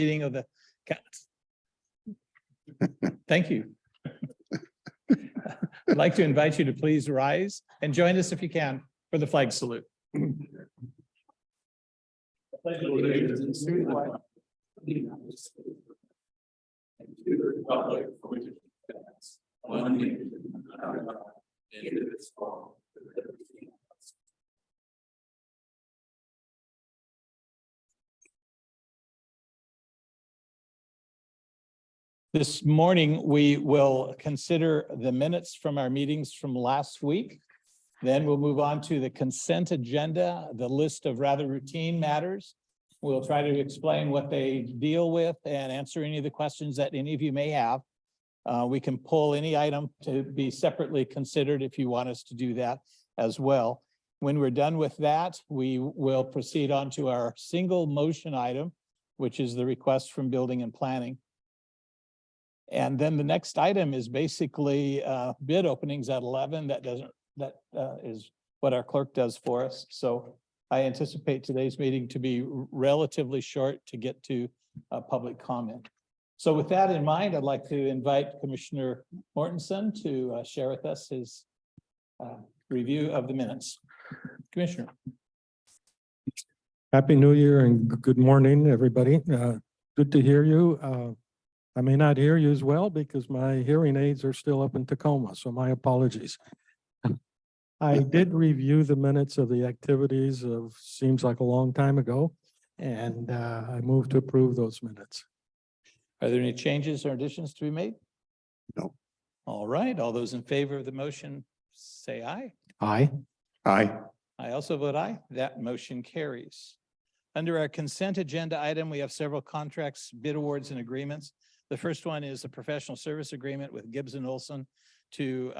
meeting of the. Thank you. I'd like to invite you to please rise and join us if you can for the flag salute. Pledge allegiance to the flag of the United States and to the republic for which it stands, one nation, under God, indivisible, with liberty and justice. This morning, we will consider the minutes from our meetings from last week. Then we'll move on to the consent agenda, the list of rather routine matters. We'll try to explain what they deal with and answer any of the questions that any of you may have. We can pull any item to be separately considered if you want us to do that as well. When we're done with that, we will proceed on to our single motion item, which is the request from Building and Planning. And then the next item is basically bid openings at 11. That is what our clerk does for us. So I anticipate today's meeting to be relatively short to get to public comment. So with that in mind, I'd like to invite Commissioner Mortensen to share with us his review of the minutes. Commissioner. Happy New Year and good morning, everybody. Good to hear you. I may not hear you as well because my hearing aids are still up in Tacoma, so my apologies. I did review the minutes of the activities of, seems like a long time ago, and I move to approve those minutes. Are there any changes or additions to be made? No. All right, all those in favor of the motion, say aye. Aye. Aye. I also vote aye. That motion carries. Under our consent agenda item, we have several contracts, bid awards, and agreements. The first one is a professional service agreement with Gibbs Olson to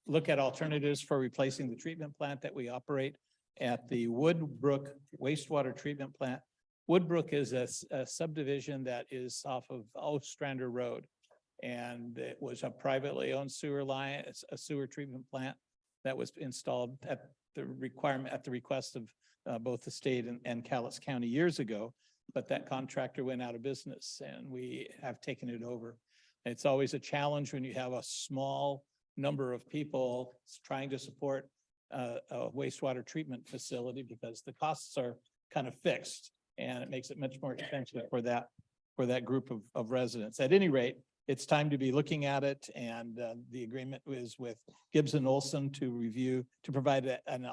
look at alternatives for replacing the treatment plant that we operate at the Brook Wastewater Treatment Plant. Brook is a subdivision that is off of Ostrander Road. And it was a privately owned sewer line, it's a sewer treatment plant that was installed at the request of both the state and Cowlitz County years ago. But that contractor went out of business and we have taken it over. It's always a challenge when you have a small number of people trying to support a wastewater treatment facility because the costs are kind of fixed and it makes it much more expensive for that group of residents. At any rate, it's time to be looking at it, and the agreement is with Gibbs and Olson to provide an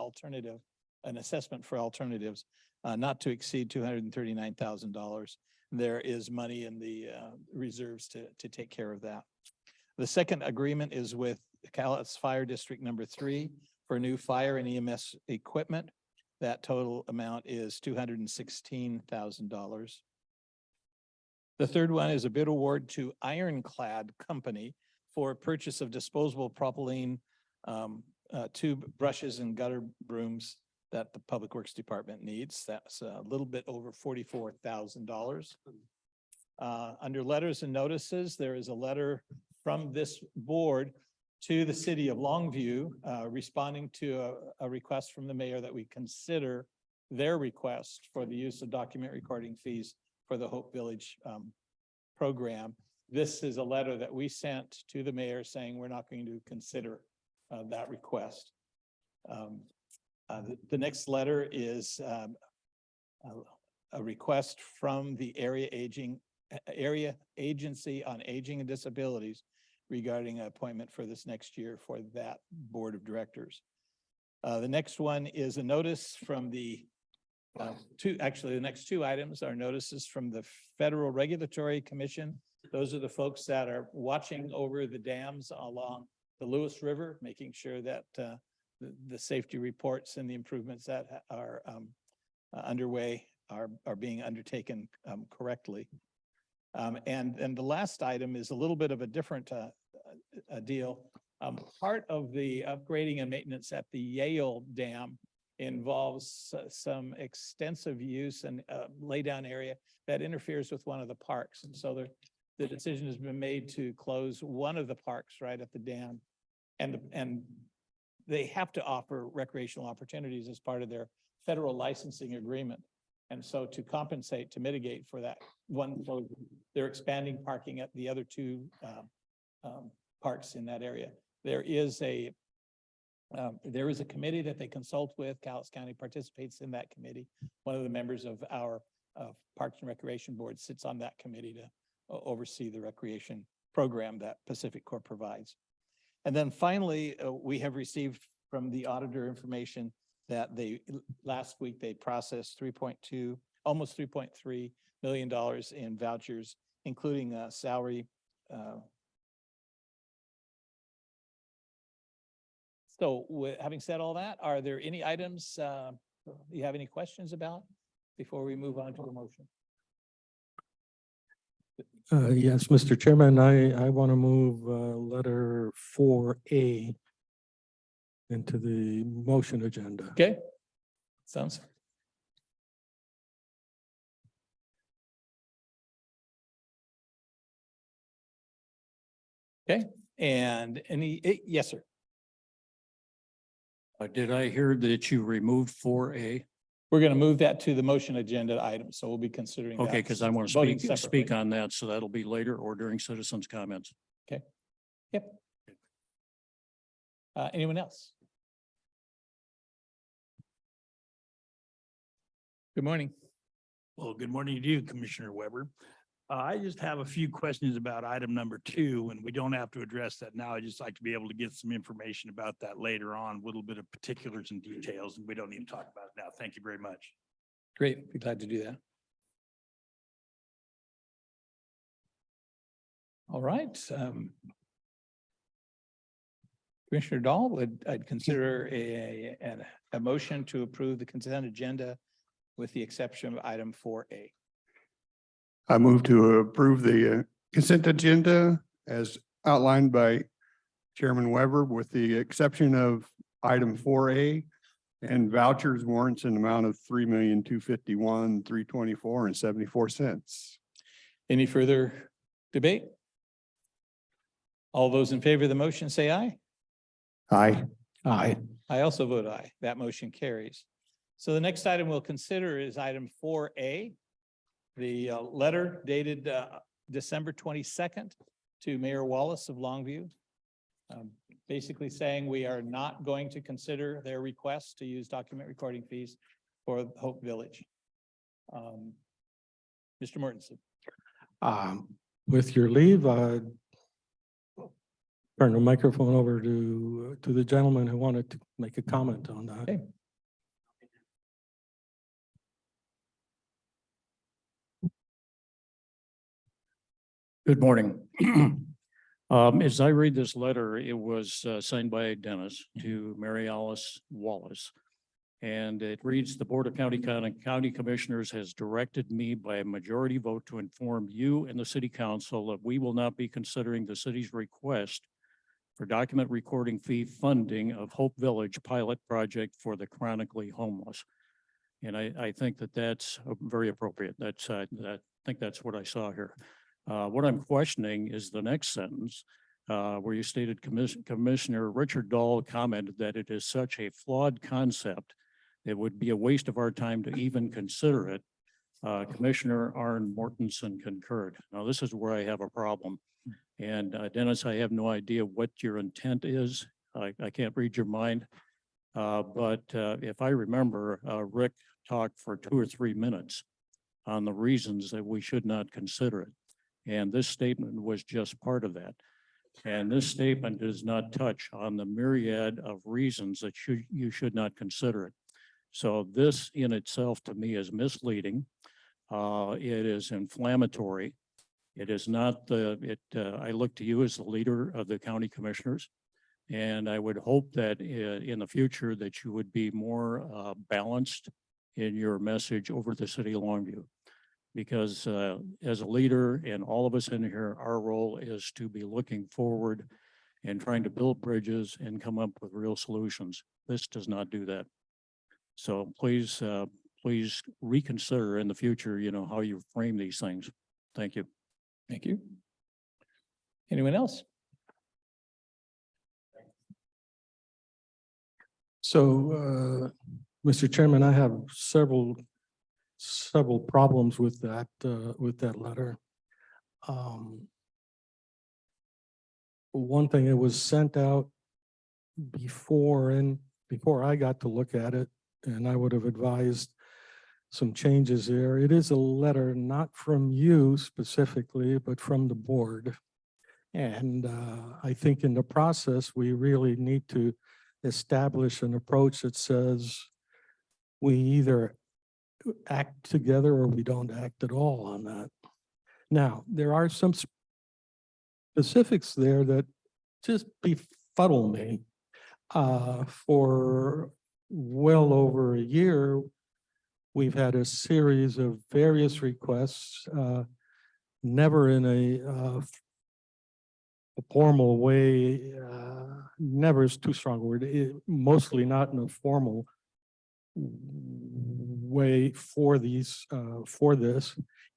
assessment for alternatives, not to exceed $239,000. There is money in the reserves to take care of that. The second agreement is with Cowlitz Fire District number 3 for new fire and EMS equipment. That total amount is $216,000. The third one is a bid award to Ironclad Company for purchase of disposable propylene tube brushes and gutter brooms that the Public Works Department needs. That's a little bit over $44,000. Under letters and notices, there is a letter from this board to the city of Longview, responding to a request from the mayor that we consider their request for the use of document recording fees for the Hope Village program. This is a letter that we sent to the mayor saying we're not going to consider that request. The next letter is a request from the Area Agency on Aging and Disabilities regarding an appointment for this next year for that board of directors. The next one is a notice from the the next two items are notices from the Federal Regulatory Commission. Those are the folks that are watching over the dams along the Lewis River, making sure that the safety reports and the improvements that are underway are being undertaken correctly. And the last item is a little bit of a different deal. Part of the upgrading and maintenance at the Yale Dam involves some extensive use and laydown area that interferes with one of the parks. And so the decision has been made to close one of the parks right at the dam. And they have to offer recreational opportunities as part of their federal licensing agreement. And so to compensate, to mitigate for that one closure, they're expanding parking at the other two parks in that area. There is a committee that they consult with. Cowlitz County participates in that committee. One of the members of our Parks and Recreation Board sits on that committee to oversee the recreation program that Pacific Corp provides. And then finally, we have received from the auditor information that last week they processed almost $3.3 million in vouchers, including salary. So having said all that, are there any items you have any questions about before we move on to the motion? Yes, Mr. Chairman, I want to move letter 4A into the motion agenda. Okay. Sounds. Okay, and yes, sir. Did I hear that you removed 4A? We're going to move that to the motion agenda item, so we'll be considering. Okay, because I want voting to speak separately. on that, so that'll be later or during citizens' comments. Yep. Anyone else? Good morning. Well, good morning to you, Commissioner Weber. I just have a few questions about item number 2, and we don't have to address that now. I just like to be able to get some information about that later on, a little bit of particulars and details, and we don't need to talk about it now. Thank you very much. Great, be glad to do that. All right. Commissioner Dahl, I'd consider a motion to approve the consent agenda with the exception of item 4A. I move to approve the consent agenda as outlined by Chairman Weber with the exception of item 4A and vouchers warrants in amount of $3,251,324.74. Any further debate? All those in favor of the motion say aye. Aye. Aye. I also vote aye. That motion carries. So the next item we'll consider is item 4A. The letter dated December 22nd to Mayor Wallis of Longview. Basically saying we are not going to consider their request to use document recording fees for Hope Village. Mr. Mortensen. With your leave, turn the microphone over to the gentleman who wanted to make a comment on that. Okay. Good morning. As I read this letter, it was signed by Dennis to Mary-Alice Wallis. And it reads, the Board of County Commissioners has directed me by a majority vote to inform you and the City Council that we will not be considering the city's request for document recording fee funding of Hope Village pilot project for the chronically homeless. And I think that that's very appropriate. That's I think that's what I saw here. What I'm questioning is the next sentence where you stated Commissioner Richard Dahl commented that it is such a flawed concept. It would be a waste of our time to even consider it. Commissioner Arn Mortensen concurred. Now, this is where I have a problem. And Dennis, I have no idea what your intent is. I can't read your mind. But if I remember, Rick talked for 2 or 3 minutes on the reasons that we should not consider it. And this statement was just part of that. And this statement does not touch on the myriad of reasons that you should not consider it. So this in itself to me is misleading. It is inflammatory. It is not I look to you as the leader of the county commissioners. And I would hope that in the future that you would be more balanced in your message over the city of Longview. Because as a leader and all of us in here, our role is to be looking forward and trying to build bridges and come up with real solutions. This does not do that. So please, please reconsider in the future, you know, how you frame these things. Thank you. Thank you. Anyone else? So, Mr. Chairman, I have several several problems with that letter. One thing, it was sent out before I got to look at it, and I would have advised some changes there. It is a letter not from you specifically, but from the board. And I think in the process, we really need to establish an approach that says we either act together or we don't act at all on that. Now, there are some specifics there that just befuddle me. For well over a year, we've had a series of various requests, never in a formal way, never is too strong a word, mostly not in a formal way for this.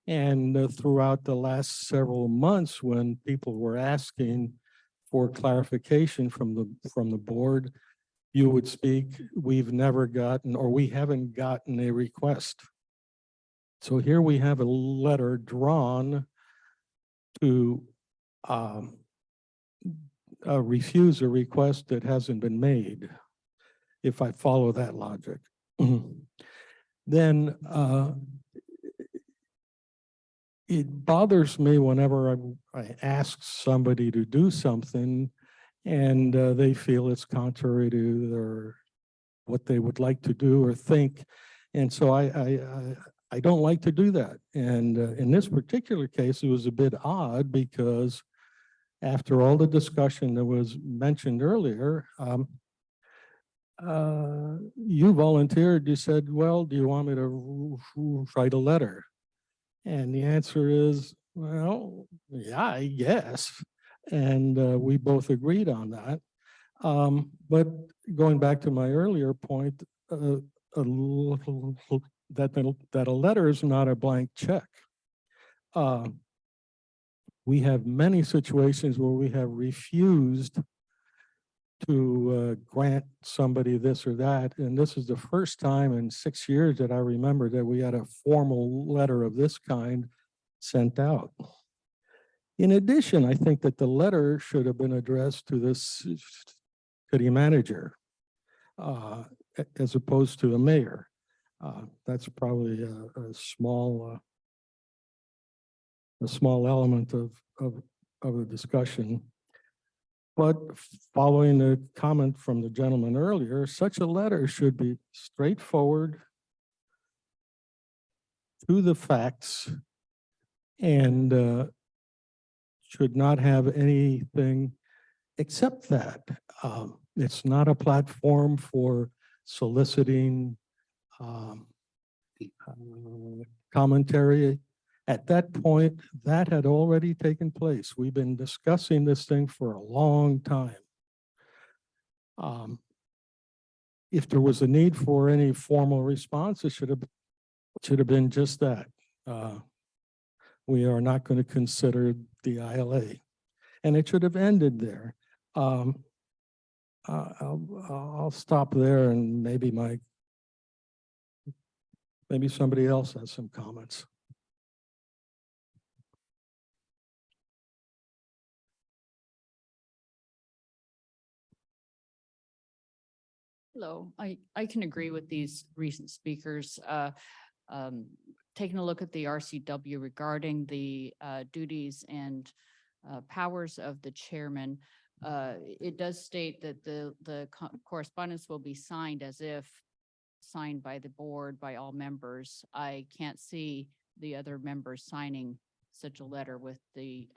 And throughout the last several months, when people were asking for clarification from the board, you would speak, we've never gotten, or we haven't gotten a request. So here we have a letter drawn to refuse a request that hasn't been made, if I follow that logic. Then it bothers me whenever I ask somebody to do something and they feel it's contrary to what they would like to do or think. And so I don't like to do that. And in this particular case, it was a bit odd because after all the discussion that was mentioned earlier, you volunteered, you said, well, do you want me to write a letter? And the answer is, well, yeah, I guess. And we both agreed on that. But going back to my earlier point, that a letter is not a blank check. We have many situations where we have refused to grant somebody this or that. And this is the first time in 6 years that I remember that we had a formal letter of this kind sent out. In addition, I think that the letter should have been addressed to the city manager as opposed to the mayor. That's probably a small element of the discussion. But following the comment from the gentleman earlier, such a letter should be straightforward, to the facts, and should not have anything except that. It's not a platform for soliciting commentary. At that point, that had already taken place. We've been discussing this thing for a long time. If there was a need for any formal response, it should have been just that. We are not going to consider the ILA, and it should have ended there. I'll stop there, and maybe somebody else has some comments. Hello, I can agree with these recent speakers. Taking a look at the RCW regarding the duties and powers of the chairman, it does state that the correspondence will be signed as if signed by the board, by all members. I can't see the other members signing such a letter with the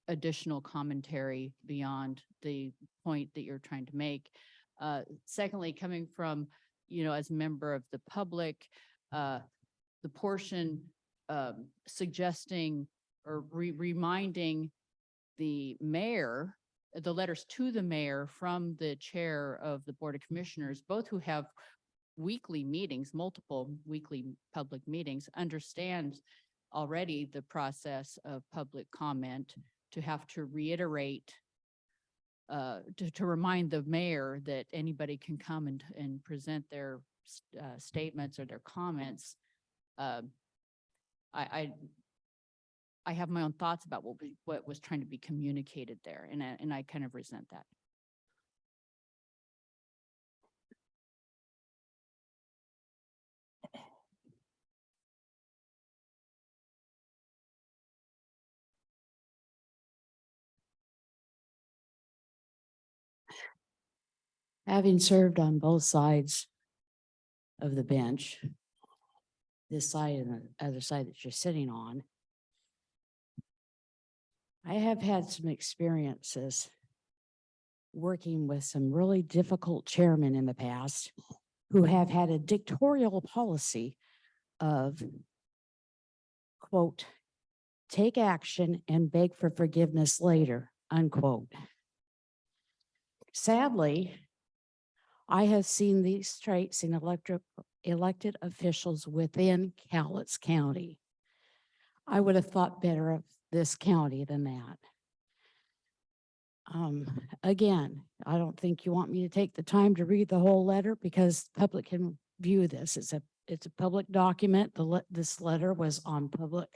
additional commentary beyond the point that you're trying to make. Secondly, coming from, as a member of the public, the portion suggesting or reminding the mayor, the letters to the mayor from the chair of the Board of Commissioners, both who have weekly meetings, multiple weekly public meetings, understand already the process of public comment, to have to reiterate, to remind the mayor that anybody can come and present their statements or their comments, I have my own thoughts about what was trying to be communicated there, and I kind of resent that. Having served on both sides of the bench, this side and the other side that you're sitting on, I have had some experiences working with some really difficult chairmen in the past who have had a dictatorial policy of, quote, take action and beg for forgiveness later, unquote. Sadly, I have seen these traits in elected officials within Cowlitz County. I would have thought better of this county than that. Again, I don't think you want me to take the time to read the whole letter because the public can view this. It's a public document. This letter was on public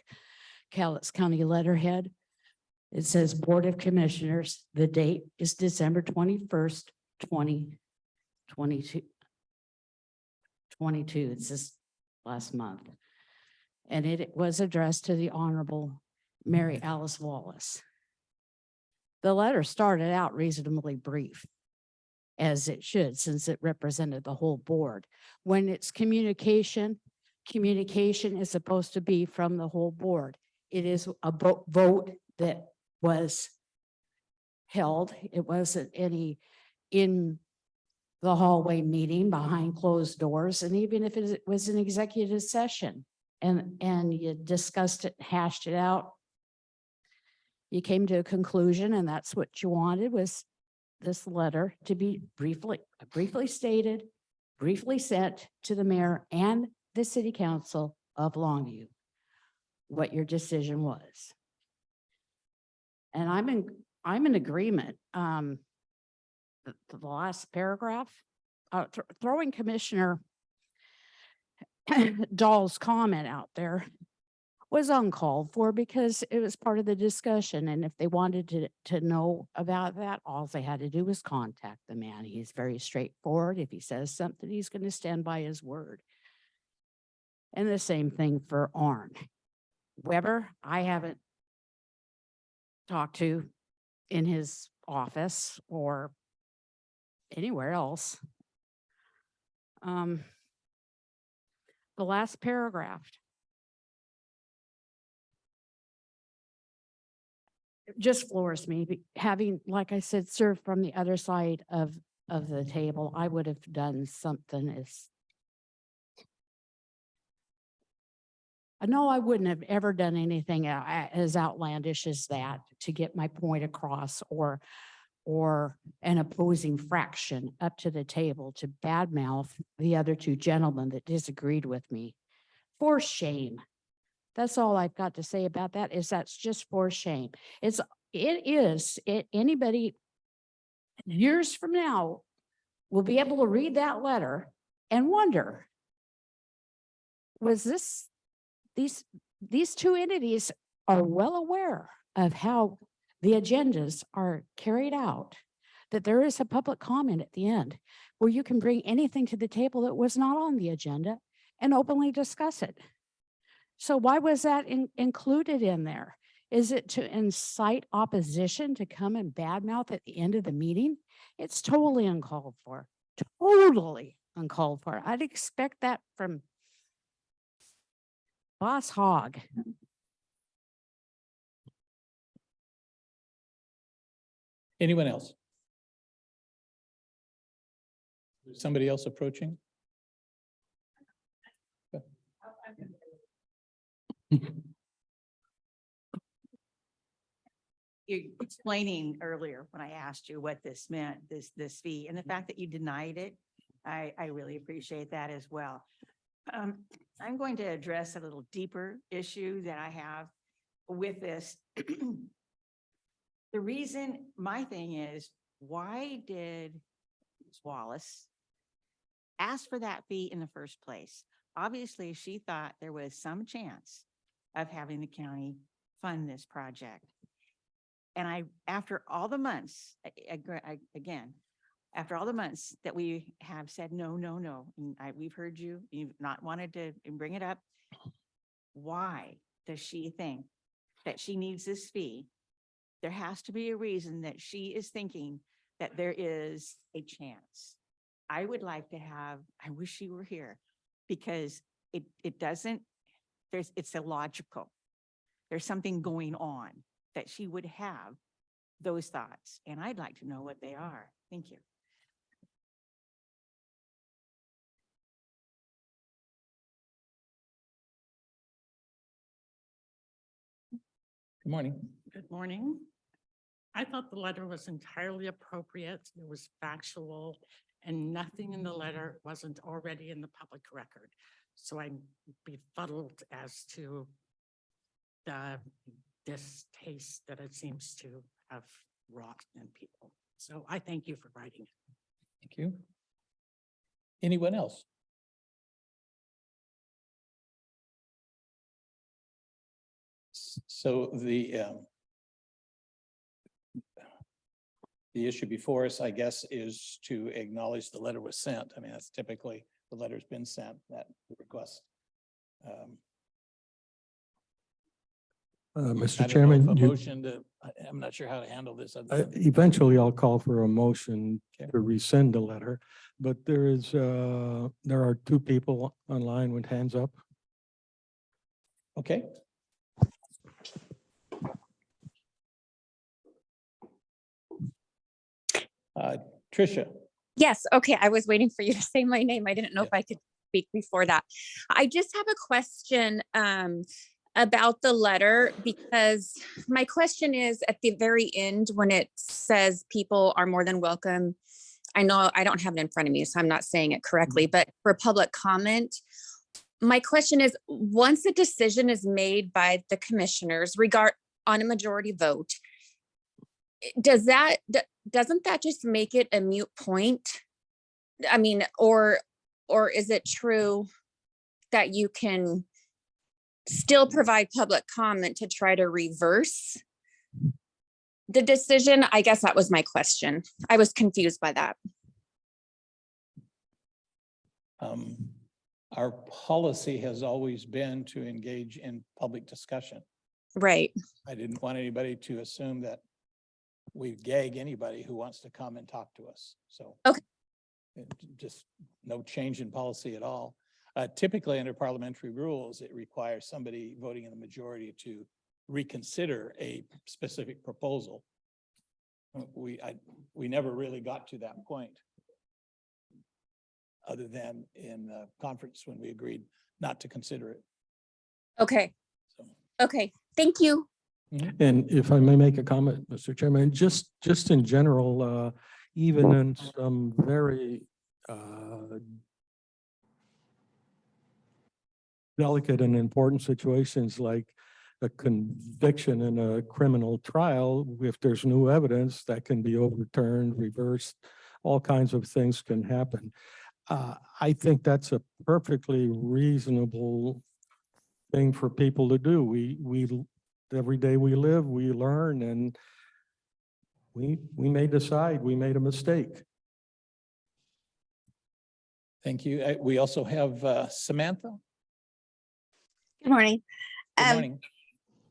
Cowlitz County letterhead. It says Board of Commissioners. The date is December 21st, 2022. It's this last month. And it was addressed to the Honorable Mary-Alice Wallis. The letter started out reasonably brief, as it should, since it represented the whole board. When it's communication is supposed to be from the whole board. It is a vote that was held. It wasn't any in the hallway meeting behind closed doors. And even if it was an executive session and you discussed it, hashed it out, you came to a conclusion, and that's what you wanted, was this letter to be briefly stated, briefly sent to the mayor and the city council of Longview, what your decision was. And I'm in agreement. The last paragraph, throwing Commissioner Dahl's comment out there was uncalled for because it was part of the discussion. And if they wanted to know about that, all they had to do was contact the man. He's very straightforward. If he says something, he's going to stand by his word. And the same thing for Arn. Weber, I haven't talked to in his office or anywhere else. The last paragraph. It just floors me. Having, like I said, served from the other side of the table, I would have done something as. No, I wouldn't have ever done anything as outlandish as that to get my point across, or an opposing fraction up to the table to badmouth the other two gentlemen that disagreed with me. For shame. That's all I've got to say about that, is that's just for shame. Anybody years from now will be able to read that letter and wonder, was these two entities are well aware of how the agendas are carried out, that there is a public comment at the end where you can bring anything to the table that was not on the agenda and openly discuss it. So why was that included in there? Is it to incite opposition to come and badmouth at the end of the meeting? It's totally uncalled for. Totally uncalled for. I'd expect that from Boss Hogg. Anyone else? Somebody else approaching? You're explaining earlier when I asked you what this meant, this fee, and the fact that you denied it, I really appreciate that as well. I'm going to address a little deeper issue that I have with this. The reason, my thing is, why did Ms. Wallis asked for that fee in the first place. Obviously, she thought there was some chance of having the county fund this project. And after all the months, again, after all the months that we have said, no, no, no, and we've heard you, you've not wanted to bring it up. Why does she think that she needs this fee? There has to be a reason that she is thinking that there is a chance. I would like to have, I wish she were here, because it doesn't, it's illogical. There's something going on that she would have those thoughts, and I'd like to know what they are. Thank you. Good morning. Good morning. I thought the letter was entirely appropriate. It was factual, and nothing in the letter wasn't already in the public record. So I'm befuddled as to the distaste that it seems to have wrought in people. So I thank you for writing it. Thank you. Anyone else? So the issue before us, I guess, is to acknowledge the letter was sent. I mean, that's typically the letter's been sent, that request. Mr. I don't know if Chairman, a motion to, I'm not sure how to handle this. other than- eventually I'll call for a motion Okay. to rescind the letter, but there are two people online with hands up. Okay. Tricia. Yes, okay, I was waiting for you to say my name. I didn't know if I could speak before that. I just have a question about the letter, because my question is at the very end, when it says people are more than welcome. I know I don't have it in front of me, so I'm not saying it correctly, but for public comment, my question is, once a decision is made by the commissioners on a majority vote, doesn't that just make it a moot point? I mean, or is it true that you can still provide public comment to try to reverse the decision? I guess that was my question. I was confused by that. Our policy has always been to engage in public discussion. Right. I didn't want anybody to assume that we gag anybody who wants to come and talk to us. So. Okay. Just no change in policy at all. Typically under parliamentary rules, it requires somebody voting in the majority to reconsider a specific proposal. We never really got to that point, other than in the conference when we agreed not to consider it. Okay. So. Okay. Thank you. And if I may make a comment, Mr. Chairman, just in general, even in some very delicate and important situations like a conviction in a criminal trial, if there's new evidence that can be overturned, reversed, all kinds of things can happen. I think that's a perfectly reasonable thing for people to do. We every day we live, we learn, and we may decide we made a mistake. Thank you. We also have Samantha. Good morning. Good morning.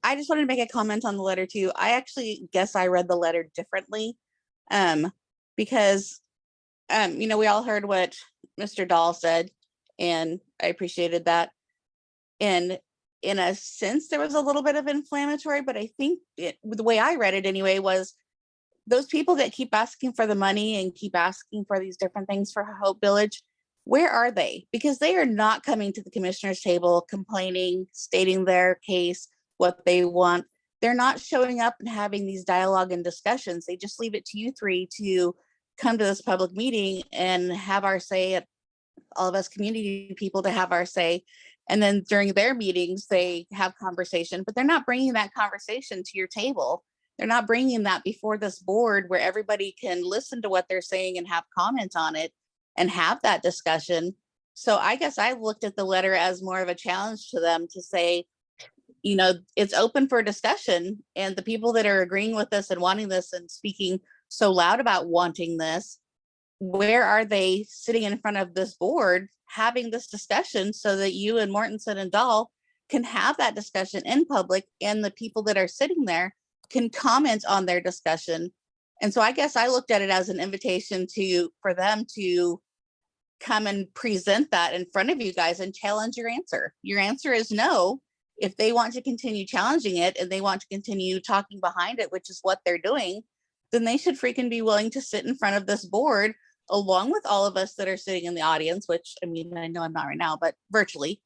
I just wanted to make a comment on the letter too. I actually guess I read the letter differently because, we all heard what Mr. Dahl said, and I appreciated that. And in a sense, there was a little bit of inflammatory, but I think the way I read it anyway was those people that keep asking for the money and keep asking for these different things for Hope Village, where are they? Because they are not coming to the commissioner's table, complaining, stating their case, what they want. They're not showing up and having these dialogue and discussions. They just leave it to you three to come to this public meeting and have our say, all of us community people to have our say. And then during their meetings, they have conversation, but they're not bringing that conversation to your table. They're not bringing that before this board where everybody can listen to what they're saying and have comments on it. and have that discussion. So I guess I looked at the letter as more of a challenge to them to say, it's open for discussion, and the people that are agreeing with us and wanting this and speaking so loud about wanting this, where are they sitting in front of this board having this discussion so that you and Mortensen and Dahl can have that discussion in public, and the people that are sitting there can comment on their discussion. And so I guess I looked at it as an invitation for them to come and present that in front of you guys and challenge your answer. Your answer is no. If they want to continue challenging it and they want to continue talking behind it, which is what they're doing, then they should freaking be willing to sit in front of this board along with all of us that are sitting in the audience, which I know I'm not right now, but virtually,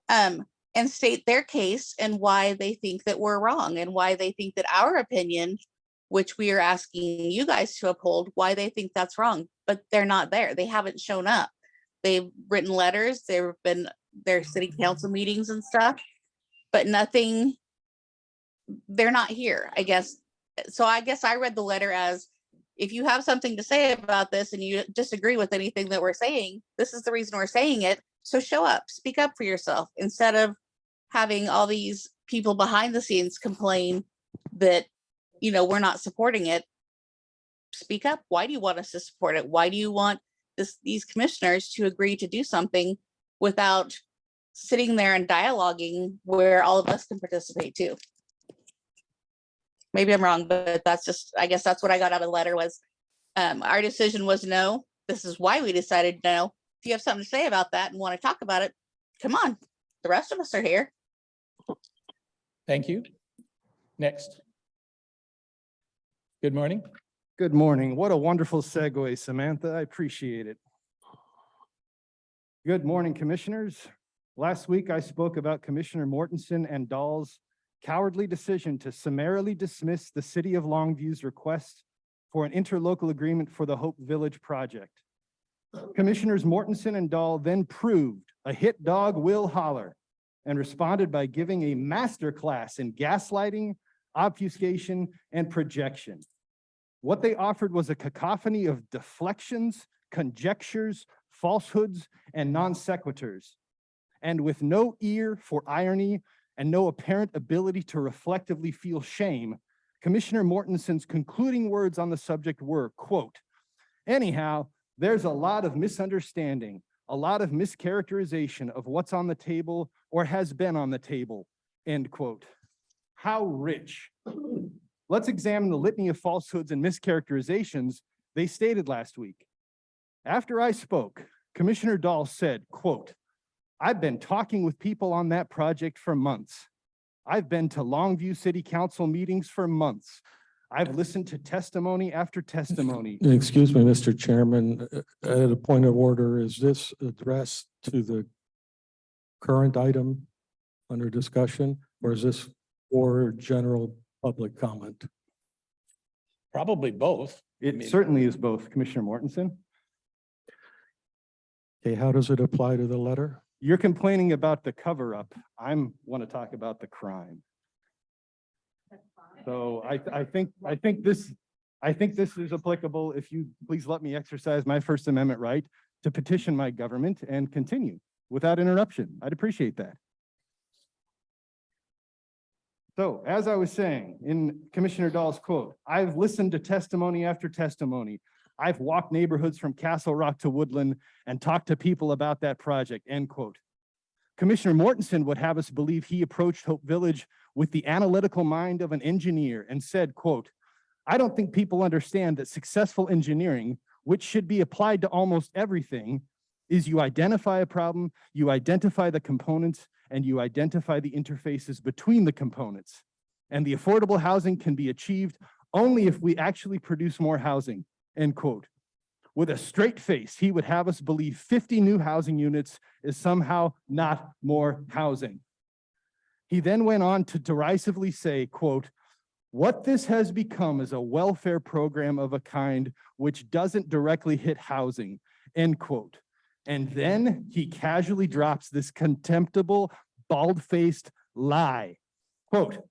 and state their case and why they think that we're wrong and why they think that our opinion, which we are asking you guys to uphold, why they think that's wrong. But they're not there. They haven't shown up. They've written letters. There have been their city council meetings and stuff, but nothing, they're not here, I guess. So I guess I read the letter as, if you have something to say about this and you disagree with anything that we're saying, this is the reason we're saying it. So show up, speak up for yourself, instead of having all these people behind the scenes complain that, we're not supporting it. Speak up. Why do you want us to support it? Why do you want these commissioners to agree to do something without sitting there and dialoguing where all of us can participate too? Maybe I'm wrong, but I guess that's what I got out of the letter was, our decision was no. This is why we decided no. If you have something to say about that and want to talk about it, come on. The rest of us are here. Thank you. Next. Good morning. Good morning. What a wonderful segue, Samantha. I appreciate it. Good morning, commissioners. Last week, I spoke about Commissioner Mortensen and Dahl's cowardly decision to summarily dismiss the City of Longview's request for an interlocal agreement for the Hope Village project. Commissioners Mortensen and Dahl then proved a hit dog will holler and responded by giving a masterclass in gaslighting, obfuscation, and projection. What they offered was a cacophony of deflections, conjectures, falsehoods, and non sequiturs. And with no ear for irony and no apparent ability to reflectively feel shame, Commissioner Mortensen's concluding words on the subject were, quote, "Anyhow, there's a lot of misunderstanding, a lot of mischaracterization of what's on the table or has been on the table," end quote. How rich. Let's examine the litany of falsehoods and mischaracterizations they stated last week. After I spoke, Commissioner Dahl said, quote, "I've been talking with people on that project for months. I've been to Longview City Council meetings for months. I've listened to testimony after testimony." Excuse me, Mr. Chairman, at a point of order, is this addressed to the current item under discussion, or is this for general public comment? Probably both. It certainly is both, Commissioner Mortensen. Okay, how does it apply to the letter? You're complaining about the cover up. I want to talk about the crime. So I think this is applicable. If you please let me exercise my First Amendment right to petition my government and continue without interruption. I'd appreciate that. So as I was saying in Commissioner Dahl's quote, I've listened to testimony after testimony. I've walked neighborhoods from Castle Rock to Woodland and talked to people about that project, end quote. Commissioner Mortensen would have us believe he approached Hope Village with the analytical mind of an engineer and said, quote, "I don't think people understand that successful engineering, which should be applied to almost everything, is you identify a problem, you identify the components, and you identify the interfaces between the components. And the affordable housing can be achieved only if we actually produce more housing," end quote. With a straight face, he would have us believe 50 new housing units is somehow not more housing. He then went on to derisively say, quote, "What this has become is a welfare program of a kind which doesn't directly hit housing," end quote. And then he casually drops this contemptible, bald-faced lie. Quote,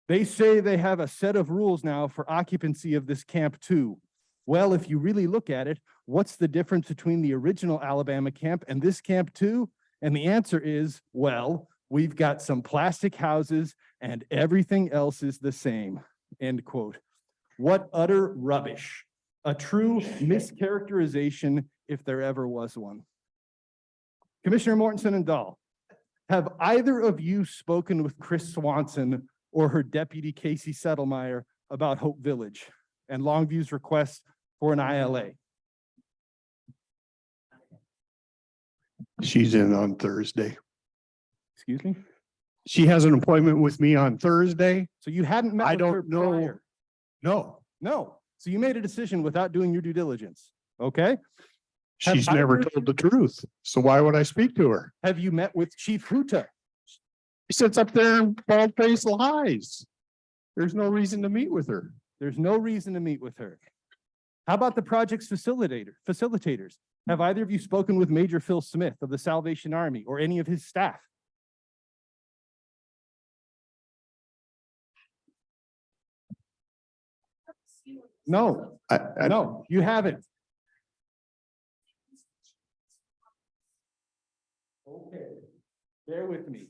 "They say they have a set of rules now for occupancy of this camp too. Well, if you really look at it, what's the difference between the original Alabama camp and this camp too? And the answer is, well, we've got some plastic houses and everything else is the same, end quote. What utter rubbish. A true mischaracterization if there ever was one. Commissioner Mortensen and Dahl, have either of you spoken with Chris Swanson or her deputy Casey Settlemeyer about Hope Village and Longview's request for an ILA? She's in on Thursday. Excuse me? She has an appointment with me on Thursday. So you hadn't met I with her don't know. prior? No, No. So you made a decision without doing your due diligence, okay? Have she's never either- told the truth. So why would I speak to her? Have you met with Chief Huta? She sits up there and bald-faced lies. There's no reason to meet with her. There's no reason to meet with her. How about the project's facilitators? Have either of you spoken with Major Phil Smith of the Salvation Army or any of his staff? No, no, you haven't. Okay, bear with me.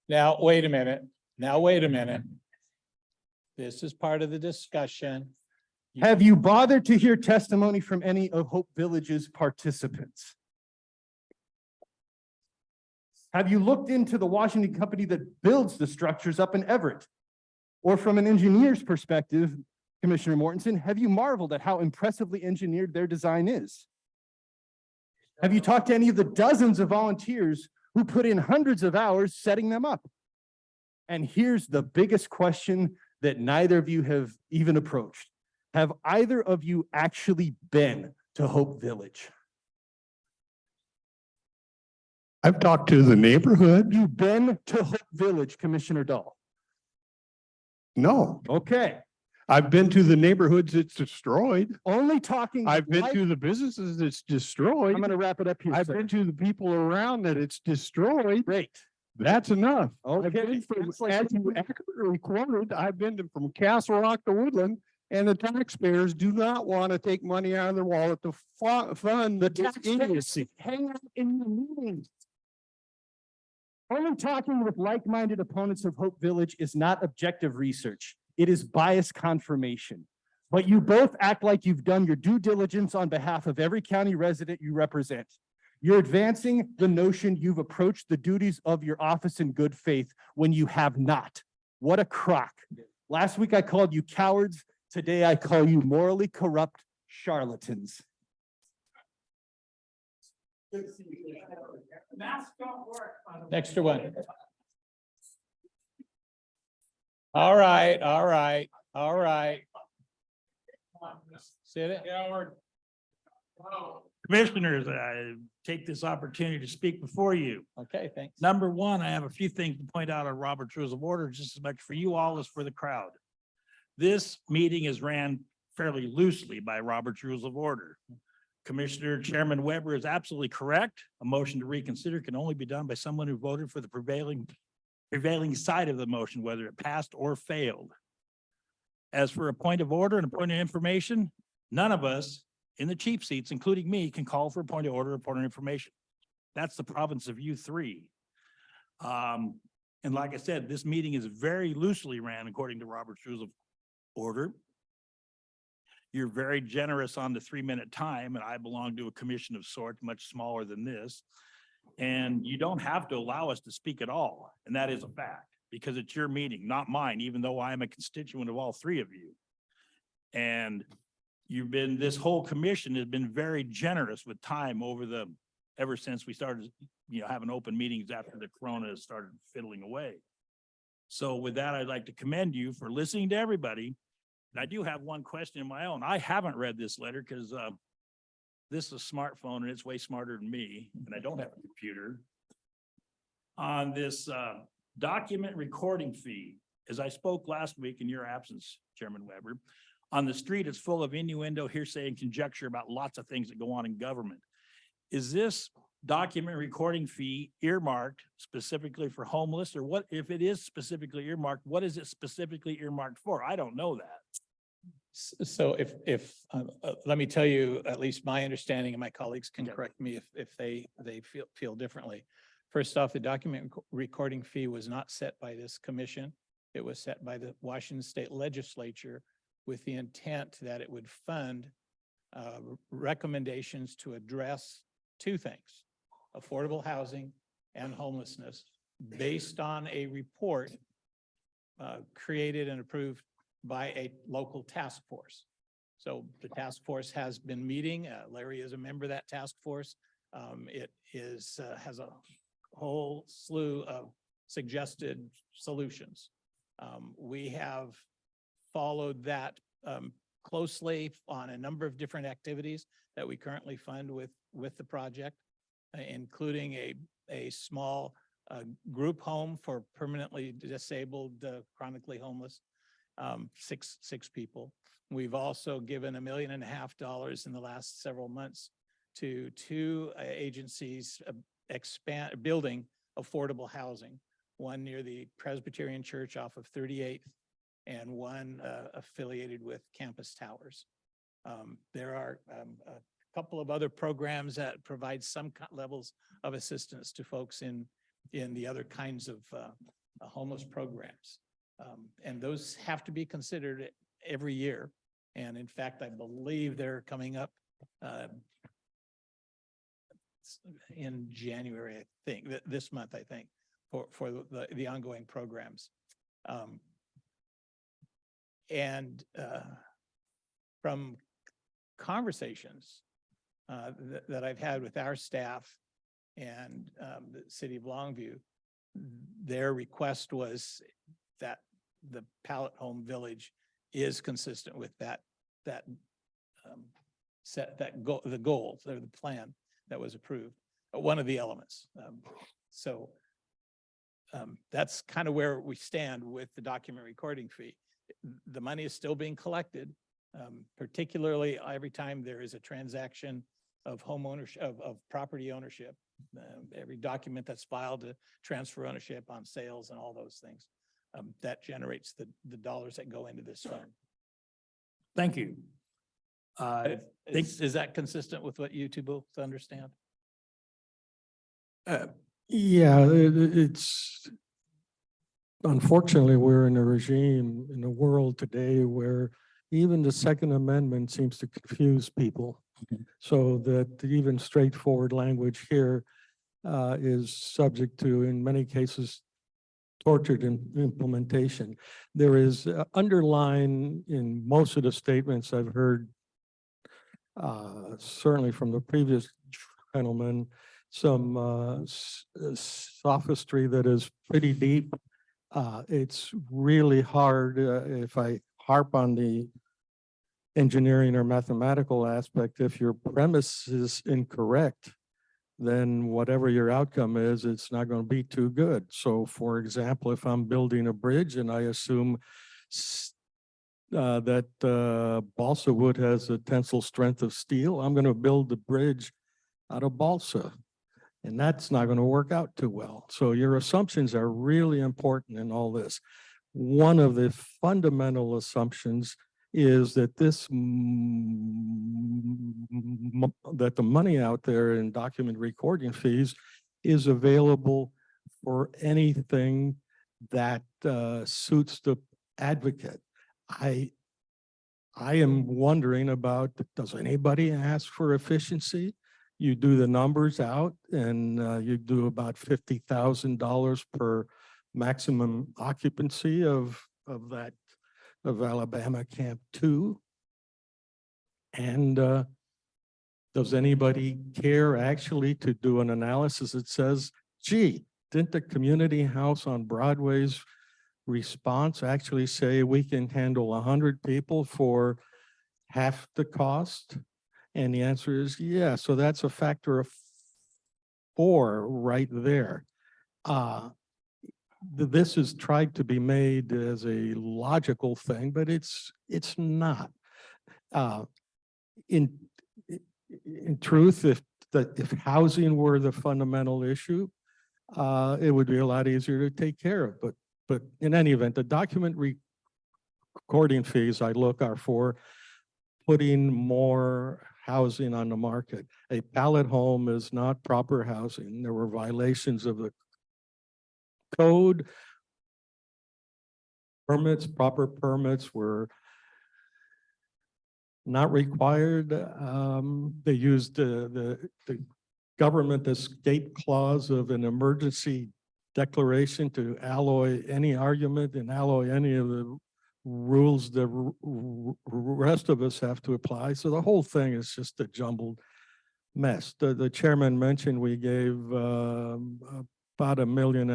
Now, wait a minute. Now, wait a minute. This is part of the discussion. Have you bothered to hear testimony from any of Hope Village's participants? Have you looked into the Washington company that builds the structures up in Everett? Or from an engineer's perspective, Commissioner Mortensen, have you marveled at how impressively engineered their design is? Have you talked to any of the dozens of volunteers who put in hundreds of hours setting them up? And here's the biggest question that neither of you have even approached. Have either of you actually been to Hope Village? I've talked to the neighborhood. You've been to Hope Village, Commissioner Dahl? No, Okay, I've been to the neighborhoods it's destroyed. only talking. I've been like- to the businesses it's destroyed. I'm gonna wrap it up here, I've sir. been to the people around that it's destroyed. Great. That's enough. I've Okay, been from, that's like- as you accurately quoted, I've been from Castle Rock to Woodland, and the taxpayers do not want to take money out of their wallet to fund The this taxpayers idiocy. hang out in the meetings. Only talking with like-minded opponents of Hope Village is not objective research. It is bias confirmation. But you both act like you've done your due diligence on behalf of every county resident you represent. You're advancing the notion you've approached the duties of your office in good faith when you have not. What a crock. Last week I called you cowards. Today I call you morally corrupt charlatans. Extra one. All right, all right, all right. Sit it. Commissioners, I take this opportunity to speak before you. Okay, thanks. Number one, I have a few things to point out on Robert's Rules of Order, just as much for you all as for the crowd. This meeting is ran fairly loosely by Robert's Rules of Order. Commissioner Chairman Weber is absolutely correct. A motion to reconsider can only be done by someone who voted for the prevailing side of the motion, whether it passed or failed. As for a point of order and a point of information, none of us in the cheap seats, including me, can call for a point of order or point of information. That's the province of you three. And like I said, this meeting is very loosely ran according to Robert's Rules of Order. You're very generous on the 3-minute time, and I belong to a commission of sorts, much smaller than this. And you don't have to allow us to speak at all. And that is a fact, because it's your meeting, not mine, even though I am a constituent of all three of you. And this whole commission has been very generous with time ever since we started, having open meetings after the corona started fiddling away. So with that, I'd like to commend you for listening to everybody. And I do have one question of my own. I haven't read this letter because this is a smartphone and it's way smarter than me, and I don't have a computer. On this document recording fee, as I spoke last week in your absence, Chairman Weber, on the street, it's full of innuendo, hearsay, and conjecture about lots of things that go on in government. Is this document recording fee earmarked specifically for homeless, or what, if it is specifically earmarked, what is it specifically earmarked for? I don't know that. So let me tell you, at least my understanding, and my colleagues can Yeah. correct me if they feel differently. First off, the document recording fee was not set by this commission. It was set by the Washington State Legislature with the intent that it would fund recommendations to address two things: affordable housing and homelessness, based on a report created and approved by a local task force. So the task force has been meeting. Larry is a member of that task force. It has a whole slew of suggested solutions. We have followed that closely on a number of different activities that we currently fund with the project, including a small group home for permanently disabled, chronically homeless, six people. We've also given $1.5 million in the last several months to two agencies building affordable housing, one near the Presbyterian Church off of 38th and one affiliated with Campus Towers. There are a couple of other programs that provide some levels of assistance to folks in the other kinds of homeless programs. And those have to be considered every year. And in fact, I believe they're coming up in January, I think, this month, I think, for the ongoing programs. And from conversations that I've had with our staff and the city of Longview, their request was that the pallet home village is consistent with the goal or the plan that was approved, one of the elements. So that's kind of where we stand with the document recording fee. The money is still being collected, particularly every time there is a transaction of home ownership, of property ownership. Every document that's filed to transfer ownership on sales and all those things, that generates the dollars that go into this fund. Thank you. Is that consistent with what you two both understand? Yeah, it's unfortunately, we're in a regime in a world today where even the Second Amendment seems to confuse people. So that even straightforward language here is subject to, in many cases, tortured implementation. There is underlined in most of the statements I've heard, certainly from the previous gentleman, some sophistry that is pretty deep. It's really hard if I harp on the engineering or mathematical aspect. If your premise is incorrect, then whatever your outcome is, it's not going to be too good. So for example, if I'm building a bridge and I assume that balsa wood has a tensile strength of steel, I'm going to build the bridge out of balsa. And that's not going to work out too well. So your assumptions are really important in all this. One of the fundamental assumptions is that that the money out there in document recording fees is available for anything that suits the advocate. I am wondering about, does anybody ask for efficiency? You do the numbers out and you do about $50,000 per maximum occupancy of Alabama Camp 2. And does anybody care actually to do an analysis that says, gee, didn't the community house on Broadway's response actually say we can handle 100 people for half the cost? And the answer is yeah. So that's a factor of 4 right there. This is tried to be made as a logical thing, but it's not. In truth, if housing were the fundamental issue, it would be a lot easier to take care of. But in any event, the document recording fees I look are for putting more housing on the market. A pallet home is not proper housing. There were violations of the code. Permits, proper permits were not required. They used the government escape clause of an emergency declaration to alloy any argument and alloy any of the rules the rest of us have to apply. So the whole thing is just a jumbled mess. The chairman mentioned we gave about $1.5 million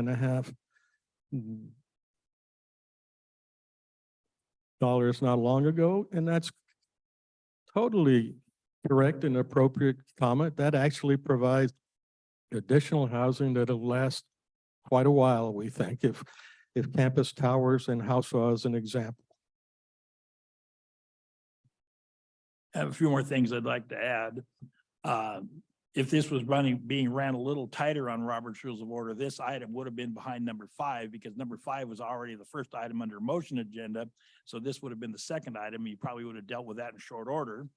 not long ago, and that's totally correct and appropriate comment. That actually provides additional housing that'll last quite a while, we think, if campus towers and Houseau as an example. I have a few more things I'd like to add. If this was being ran a little tighter on Robert's Rules of Order, this item would have been behind number 5 because number 5 was already the first item under motion agenda. So this would have been the second item. You probably would have dealt with that in short order.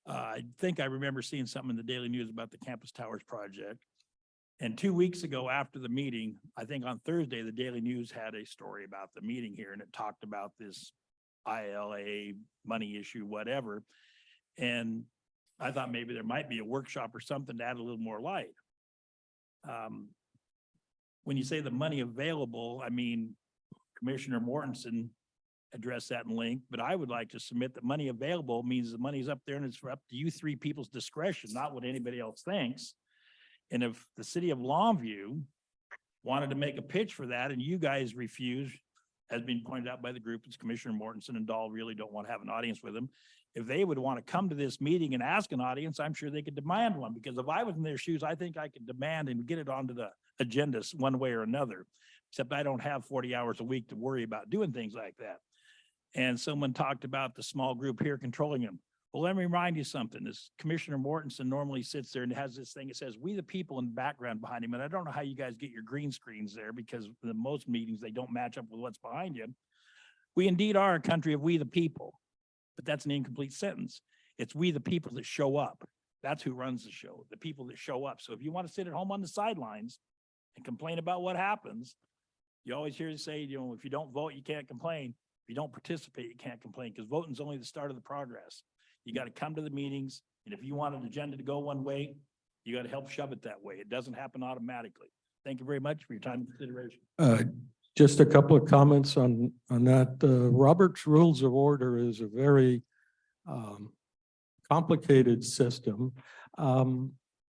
I think I remember seeing something in the Daily News about the Campus Towers project. And 2 weeks ago after the meeting, I think on Thursday, the Daily News had a story about the meeting here and it talked about this ILA money issue, whatever. And I thought maybe there might be a workshop or something to add a little more light. When you say the money available, I mean, Commissioner Mortensen addressed that in length, but I would like to submit that money available means the money's up there and it's up to you 3 people's discretion, not what anybody else thinks. And if the city of Longview wanted to make a pitch for that and you guys refuse, as been pointed out by the group, it's Commissioner Mortensen and Dahl really don't want to have an audience with them. If they would want to come to this meeting and ask an audience, I'm sure they could demand one, because if I was in their shoes, I think I could demand and get it onto the agenda one way or another, except I don't have 40 hours a week to worry about doing things like that. And someone talked about the small group here controlling them. Well, let me remind you something. This Commissioner Mortensen normally sits there and has this thing. It says, "We the people" in the background behind him. And I don't know how you guys get your green screens there, because in most meetings, they don't match up with what's behind you. We indeed are a country of we the people, but that's an incomplete sentence. It's we the people that show up. That's who runs the show, the people that show up. So if you want to sit at home on the sidelines and complain about what happens, you always hear say, you know, if you don't vote, you can't complain. If you don't participate, you can't complain, because voting's only the start of the progress. You got to come to the meetings. And if you want an agenda to go one way, you got to help shove it that way. It doesn't happen automatically. Thank you very much for your time and consideration. Just a couple of comments on that. Robert's Rules of Order is a very complicated system.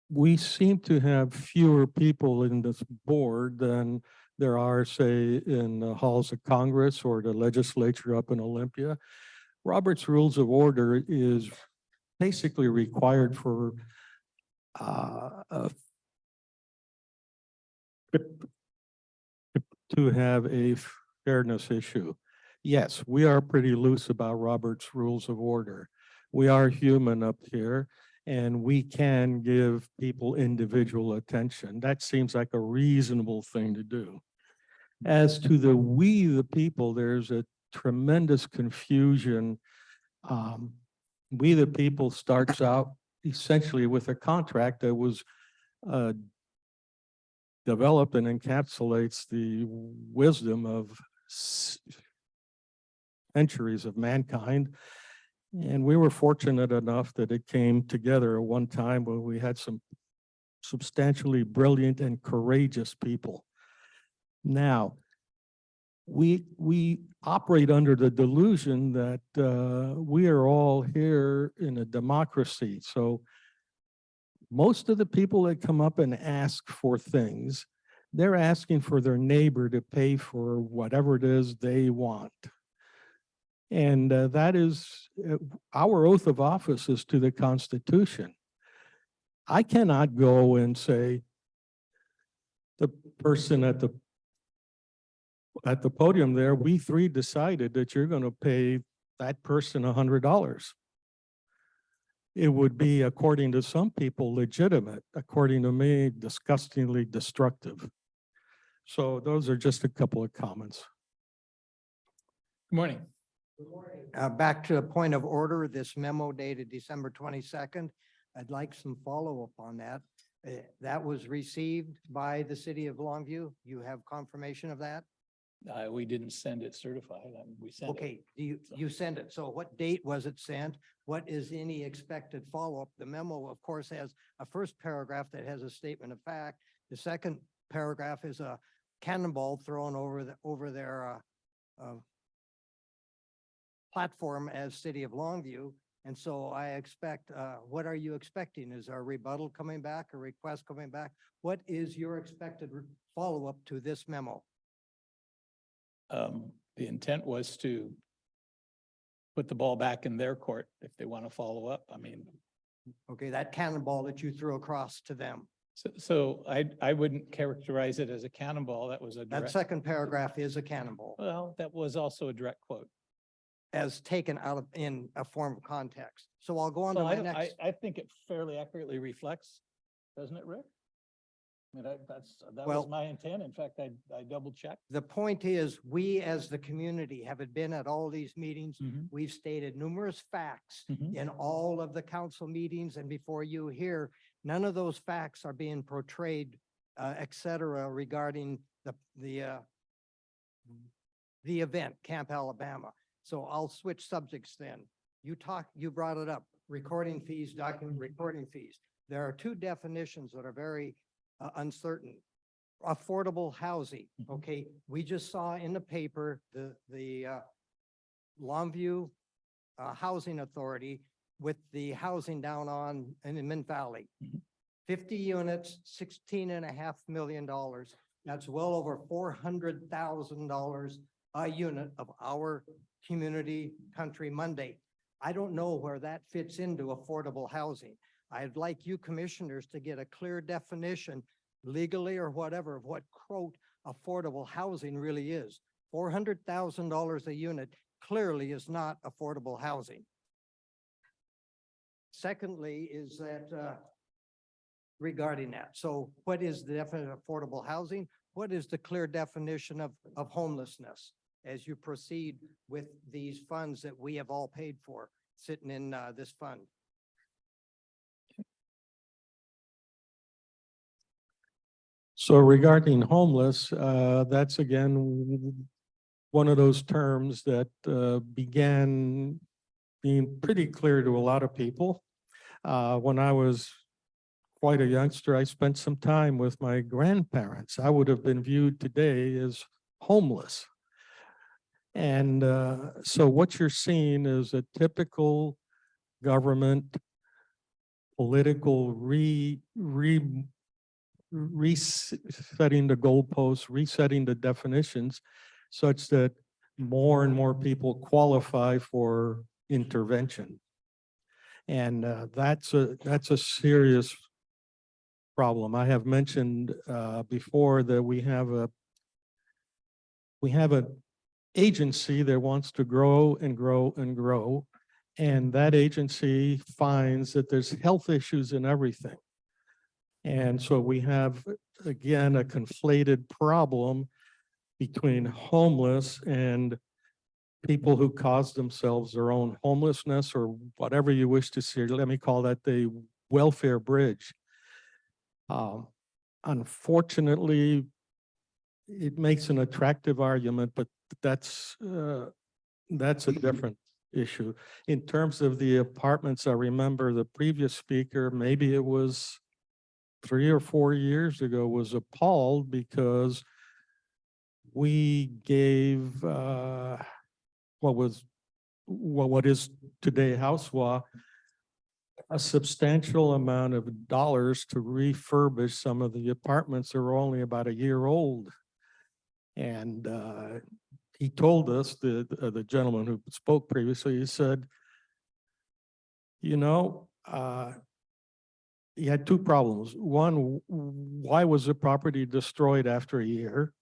We seem to have fewer people in this board than there are, say, in the halls of Congress or the legislature up in Olympia. Robert's Rules of Order is basically required for to have a fairness issue. Yes, we are pretty loose about Robert's Rules of Order. We are human up here, and we can give people individual attention. That seems like a reasonable thing to do. As to the we the people, there's a tremendous confusion. We the people starts out essentially with a contract that was developed and encapsulates the wisdom of centuries of mankind. And we were fortunate enough that it came together at one time where we had some substantially brilliant and courageous people. Now, we operate under the delusion that we are all here in a democracy. So most of the people that come up and ask for things, they're asking for their neighbor to pay for whatever it is they want. And that is, our oath of office is to the Constitution. I cannot go and say, the person at the podium there, we 3 decided that you're going to pay that person $100. It would be, according to some people, legitimate. According to me, disgustingly destructive. So those are just a couple of comments. Good morning. Back to a point of order, this memo dated December 22nd. I'd like some follow-up on that. That was received by the city of Longview. You have confirmation of that? We didn't send it certified. We sent it. Okay, you send it. So what date was it sent? What is any expected follow-up? The memo, of course, has a first paragraph that has a statement of fact. The second paragraph is a cannonball thrown over their platform as City of Longview. And so I expect, what are you expecting? Is our rebuttal coming back, a request coming back? What is your expected follow-up to this memo? The intent was to put the ball back in their court if they want to follow up. I mean, Okay, that cannonball that you threw across to them. so I wouldn't characterize it as a cannonball. That was a That direct, second paragraph is a cannonball well, that was also a direct quote. as taken out of, in a form of context. So I'll go on to Well, my I next. think it fairly accurately reflects, doesn't it, Rick? I mean, that Well- was my intent. In fact, I double checked. The point is, we as the community have been at all these meetings. Mhm. We've stated numerous facts Mhm. in all of the council meetings and before you here. None of those facts are being portrayed, et cetera, regarding the event, Camp Alabama. So I'll switch subjects then. You brought it up, recording fees, document recording fees. There are two definitions that are very uncertain. Affordable housing, Mhm. okay? We just saw in the paper, the Longview Housing Authority with the housing down on in the Mint Valley. Mhm. 50 units, $16.5 million. That's well over $400,000 a unit of our community country Monday. I don't know where that fits into affordable housing. I'd like you commissioners to get a clear definition legally or whatever of what quote affordable housing really is. $400,000 a unit clearly is not affordable housing. Secondly, is that regarding that. So what is the definition of affordable housing? What is the clear definition of homelessness as you proceed with these funds that we have all paid for sitting in this fund? So regarding homeless, that's again, one of those terms that began being pretty clear to a lot of people. When I was quite a youngster, I spent some time with my grandparents. I would have been viewed today as homeless. And so what you're seeing is a typical government political resetting the goalposts, resetting the definitions such that more and more people qualify for intervention. And that's a serious problem. I have mentioned before that we have an agency that wants to grow and grow and grow. And that agency finds that there's health issues in everything. And so we have, again, a conflated problem between homeless and people who cause themselves their own homelessness or whatever you wish to see. Let me call that the welfare bridge. Unfortunately, it makes an attractive argument, but that's a different issue. In terms of the apartments, I remember the previous speaker, maybe it was 3 or 4 years ago, was appalled because we gave what is today Housewa a substantial amount of dollars to refurbish some of the apartments that were only about a year old. And he told us, the gentleman who spoke previously, he said, you know, he had two problems. One, why was the property destroyed after a year?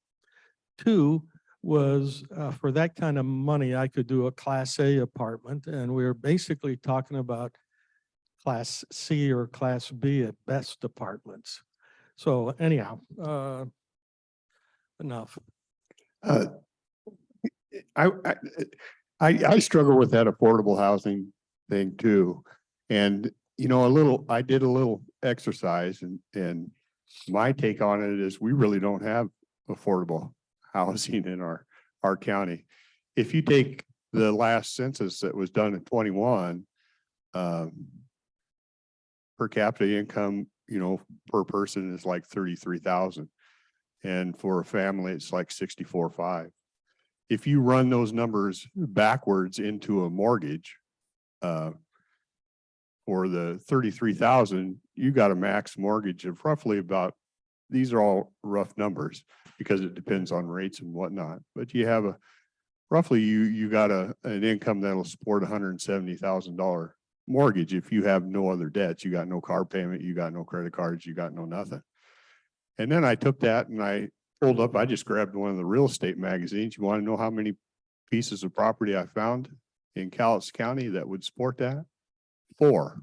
Two was for that kind of money, I could do a Class A apartment, and we were basically talking about Class C or Class B at best apartments. So anyhow, enough. I I struggle with that affordable housing thing too. And, you know, I did a little exercise and my take on it is we really don't have affordable housing in our county. If you take the last census that was done in 21, per capita income, you know, per person is like 33,000. And for a family, it's like 64.5. If you run those numbers backwards into a mortgage, for the 33,000, you got a max mortgage of roughly about, these are all rough numbers because it depends on rates and whatnot, but you have roughly you got an income that'll support $170,000 mortgage if you have no other debts. You got no car payment, you got no credit cards, you got no nothing. And then I took that and I pulled up, I just grabbed one of the real estate magazines. You want to know how many pieces of property I found in Cowlitz County that would support that? Four.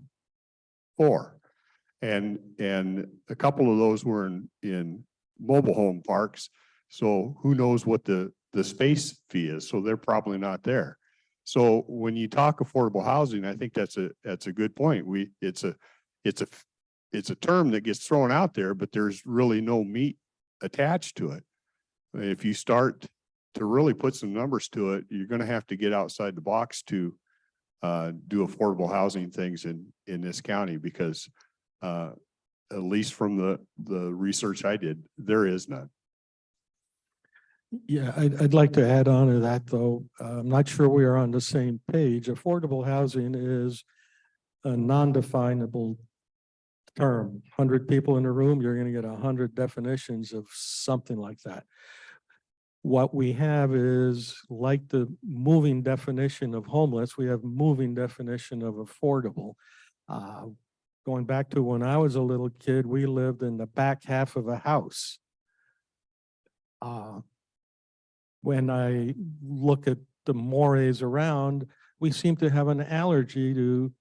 And a couple of those were in mobile home parks. So who knows what the space fee is? So they're probably not there. So when you talk affordable housing, I think that's a good point. It's a term that gets thrown out there, but there's really no meat attached to it. If you start to really put some numbers to it, you're going to have to get outside the box to do affordable housing things in this county, because at least from the research I did, there is none. Yeah, I'd like to add on to that, though. I'm not sure we are on the same page. Affordable housing is a non-definable term. 100 people in a room, you're going to get 100 definitions of something like that. What we have is like the moving definition of homeless, we have moving definition of affordable. Going back to when I was a little kid, we lived in the back half of a house. When I look at the mores around, we seem to have an allergy to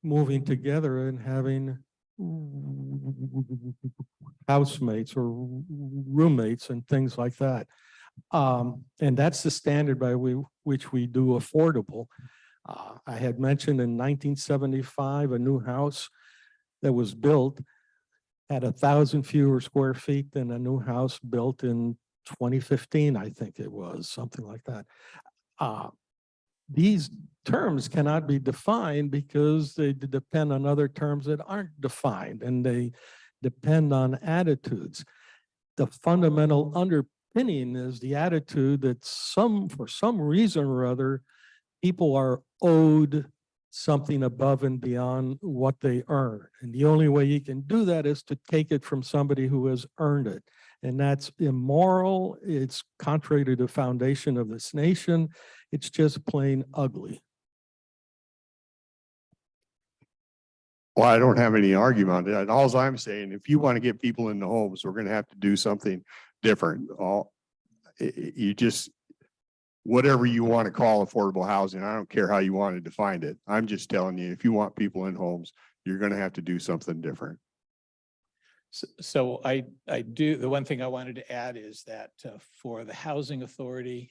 moving together and having housemates or roommates and things like that. And that's the standard by which we do affordable. I had mentioned in 1975, a new house that was built had 1,000 fewer square feet than a new house built in 2015, I think it was, something like that. These terms cannot be defined because they depend on other terms that aren't defined, and they depend on attitudes. The fundamental underpinning is the attitude that for some reason or other, people are owed something above and beyond what they earn. And the only way you can do that is to take it from somebody who has earned it. And that's immoral. It's contrary to the foundation of this nation. It's just plain ugly. Well, I don't have any argument on that. All I'm saying, if you want to get people in the homes, we're going to have to do something different. You just, whatever you want to call affordable housing, I don't care how you want to define it. I'm just telling you, if you want people in homes, you're going to have to do something different. So I do, the one thing I wanted to add is that for the Housing Authority,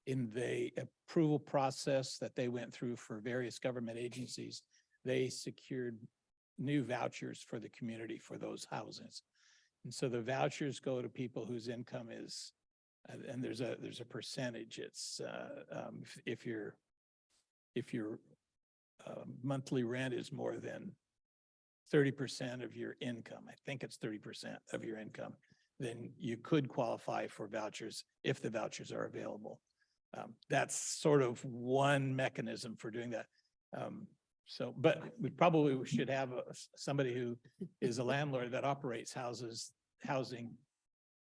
in the approval process that they went through for various government agencies, they secured new vouchers for the community for those houses. And so the vouchers go to people whose income is, and there's a percentage. It's if your monthly rent is more than 30% of your income, I think it's 30% of your income, then you could qualify for vouchers if the vouchers are available. That's sort of one mechanism for doing that. But we probably should have somebody who is a landlord that operates housing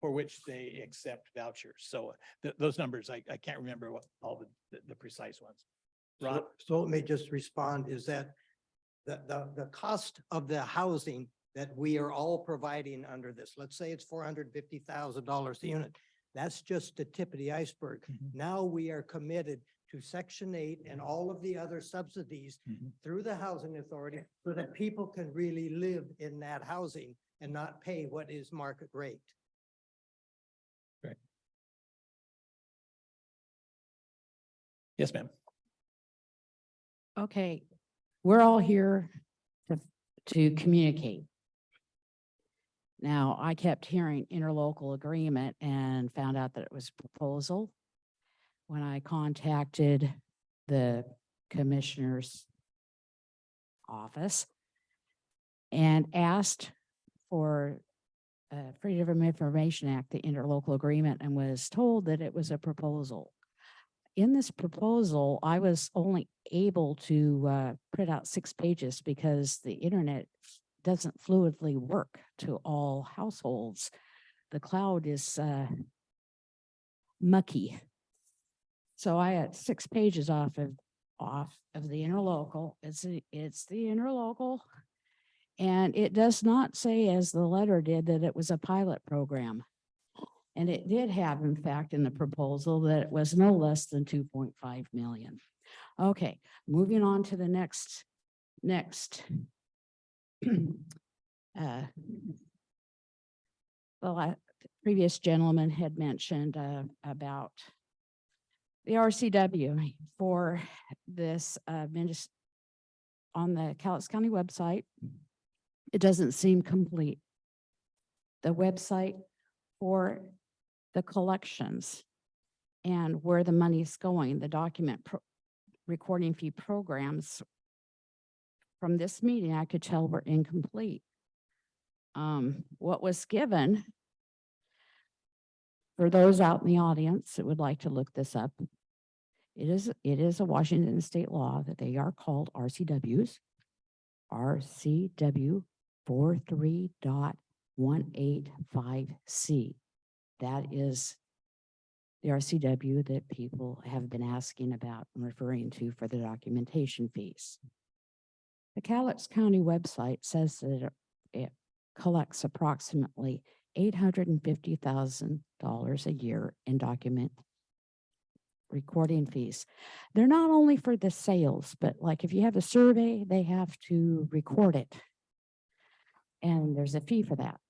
for which they accept vouchers. So those numbers, I can't remember what all the precise ones. Ron? So let me just respond, is that the cost of the housing that we are all providing under this, let's say it's $450,000 a unit. That's just the tip of the iceberg. Now we are committed to Section 8 and all of the other subsidies through the Housing Authority so that people can really live in that housing and not pay what is market rate. Yes, ma'am. Okay, we're all here to communicate. Now, I kept hearing interlocal agreement and found out that it was a proposal. When I contacted the commissioner's office and asked for Freedom of Information Act, the interlocal agreement, and was told that it was a proposal. In this proposal, I was only able to print out 6 pages because the internet doesn't fluidly work to all households. The cloud is mucky. So I had 6 pages off of the interlocal. It's the interlocal. And it does not say, as the letter did, that it was a pilot program. And it did have, in fact, in the proposal that it was no less than 2.5 million. Okay, moving on to the next. The previous gentleman had mentioned about the RCW for this on the Cowlitz County website. It doesn't seem complete. The website for the collections and where the money's going, the document recording fee programs from this meeting, I could tell were incomplete. What was given, for those out in the audience that would like to look this up, it is a Washington state law that they are called RCWs. RCW 43.185C. That is the RCW that people have been asking about and referring to for the documentation fees. The Cowlitz County website says that it collects approximately $850,000 a year in document recording fees. They're not only for the sales, but like if you have a survey, they have to record it. And there's a fee for that.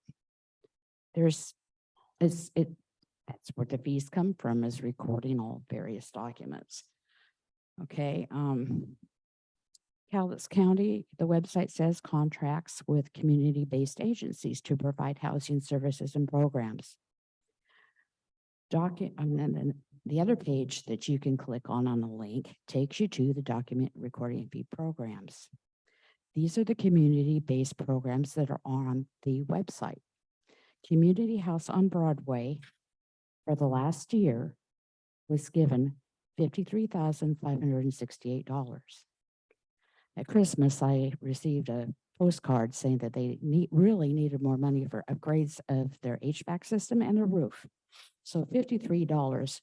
That's where the fees come from, is recording all various documents. Okay. Cowlitz County, the website says, contracts with community-based agencies to provide housing services and programs. And then the other page that you can click on the link takes you to the document recording fee programs. These are the community-based programs that are on the website. Community House on Broadway for the last year was given $53,568. At Christmas, I received a postcard saying that they really needed more money for upgrades of their HVAC system and their roof. So $53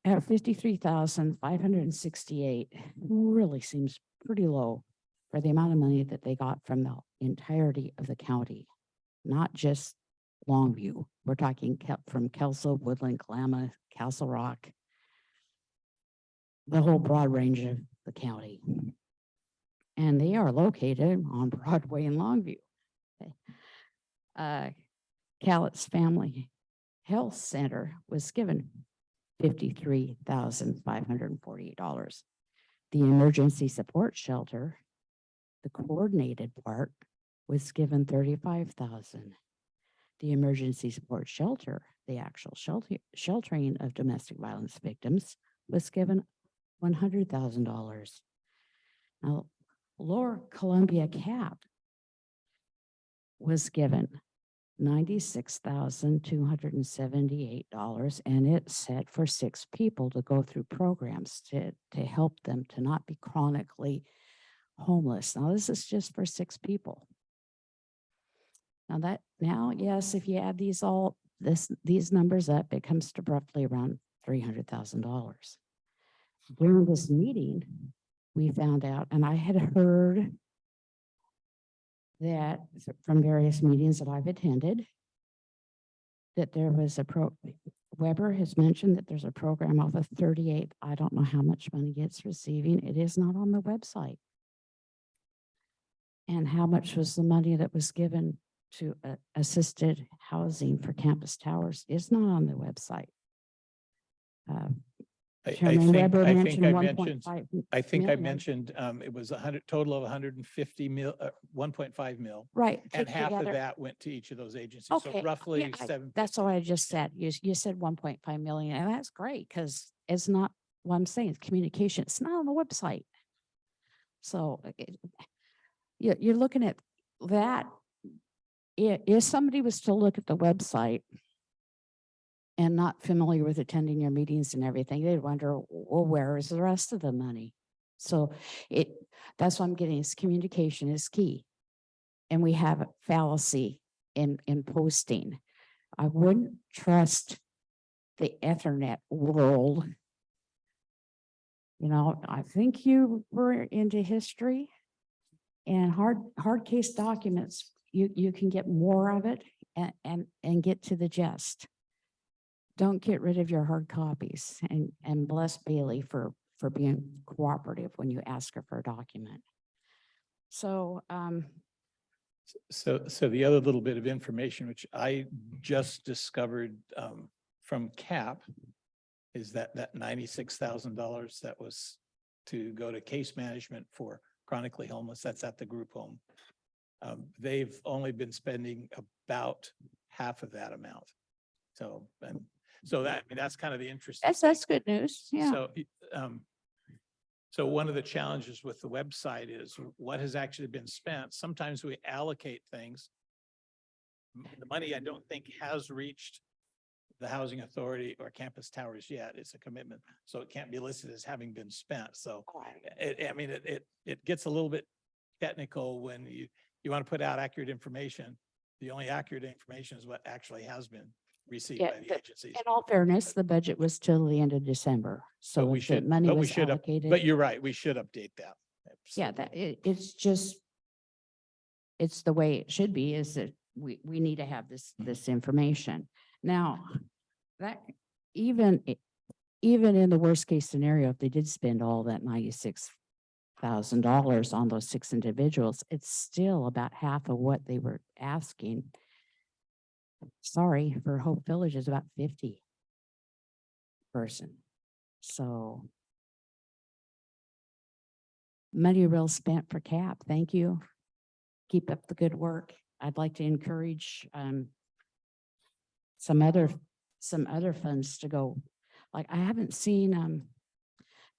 at $53,568 really seems pretty low for the amount of money that they got from the entirety of the county, not just Longview. We're talking from Kelso, Woodland, Klamath, Castle Rock, the whole broad range of the county. And they are located on Broadway in Longview. Cowlitz Family Health Center was given $53,548. The emergency support shelter, the coordinated part, was given $35,000. The emergency support shelter, the actual sheltering of domestic violence victims, was given $100,000. Now, Lower Columbia CAP was given $96,278, and it's set for 6 people to go through programs to help them to not be chronically homeless. Now, this is just for 6 people. Now, yes, if you add these numbers up, it comes to roughly around $300,000. During this meeting, we found out, and I had heard that from various meetings that I've attended, that there was Weber has mentioned that there's a program off of 38th. I don't know how much money it's receiving. It is not on the website. And how much was the money that was given to assisted housing for Campus Towers is not on the website. Chairman Weber I mentioned think I one mentioned, point five. I think I million. mentioned, it was total of 150 mil, 1.5 mil. Right. And take half of together. that went to each of those agencies. So Okay. roughly yeah, 7. That's what I just said. You said 1.5 million, and that's great because it's not what I'm saying. It's communication. It's not on the website. So you're looking at that. If somebody was to look at the website and not familiar with attending your meetings and everything, they'd wonder, well, where is the rest of the money? So that's what I'm getting is communication is key. And we have a fallacy in posting. I wouldn't trust the Ethernet world. You know, I think you were into history and hard case documents. You can get more of it and get to the gist. Don't get rid of your hard copies and bless Bailey for being cooperative when you ask her for a document. So, So the other little bit of information, which I just discovered from CAP, is that $96,000 that was to go to case management for chronically homeless, that's at the group home. They've only been spending about half of that amount. So, that's kind of the interesting. that's good news. Yeah. So, so one of the challenges with the website is what has actually been spent. Sometimes we allocate things. The money I don't think has reached the housing authority or campus towers yet. It's a commitment, so it can't be listed as having been spent. So it gets a little bit technical when you want to put out accurate information. The only accurate information is what actually has been received by the agencies. In all fairness, the budget was till the end of December. So we if the should, money but we was should, allocated. but you're right, we should update that. Yeah, it's just, it's the way it should be, is that we need to have this information. Now, that even in the worst case scenario, if they did spend all that $96,000 on those 6 individuals, it's still about half of what they were asking. Sorry, for Hope Village is about 50 person. So money well spent for CAP. Thank you. Keep up the good work. I'd like to encourage some other funds to go. Like I haven't seen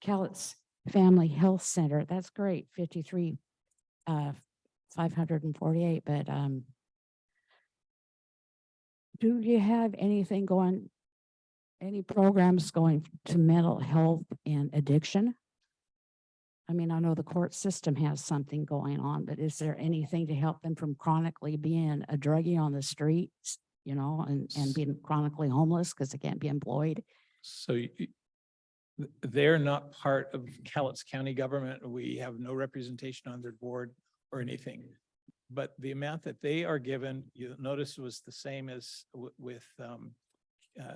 Cowlitz Family Health Center. That's great. 548, but do you have anything going, any programs going to mental health and addiction? I mean, I know the court system has something going on, but is there anything to help them from chronically being a druggie on the streets, you know, and being chronically homeless because they can't be employed? So they're not part of Cowlitz County government. We have no representation on their board or anything. But the amount that they are given, you notice, was the same as with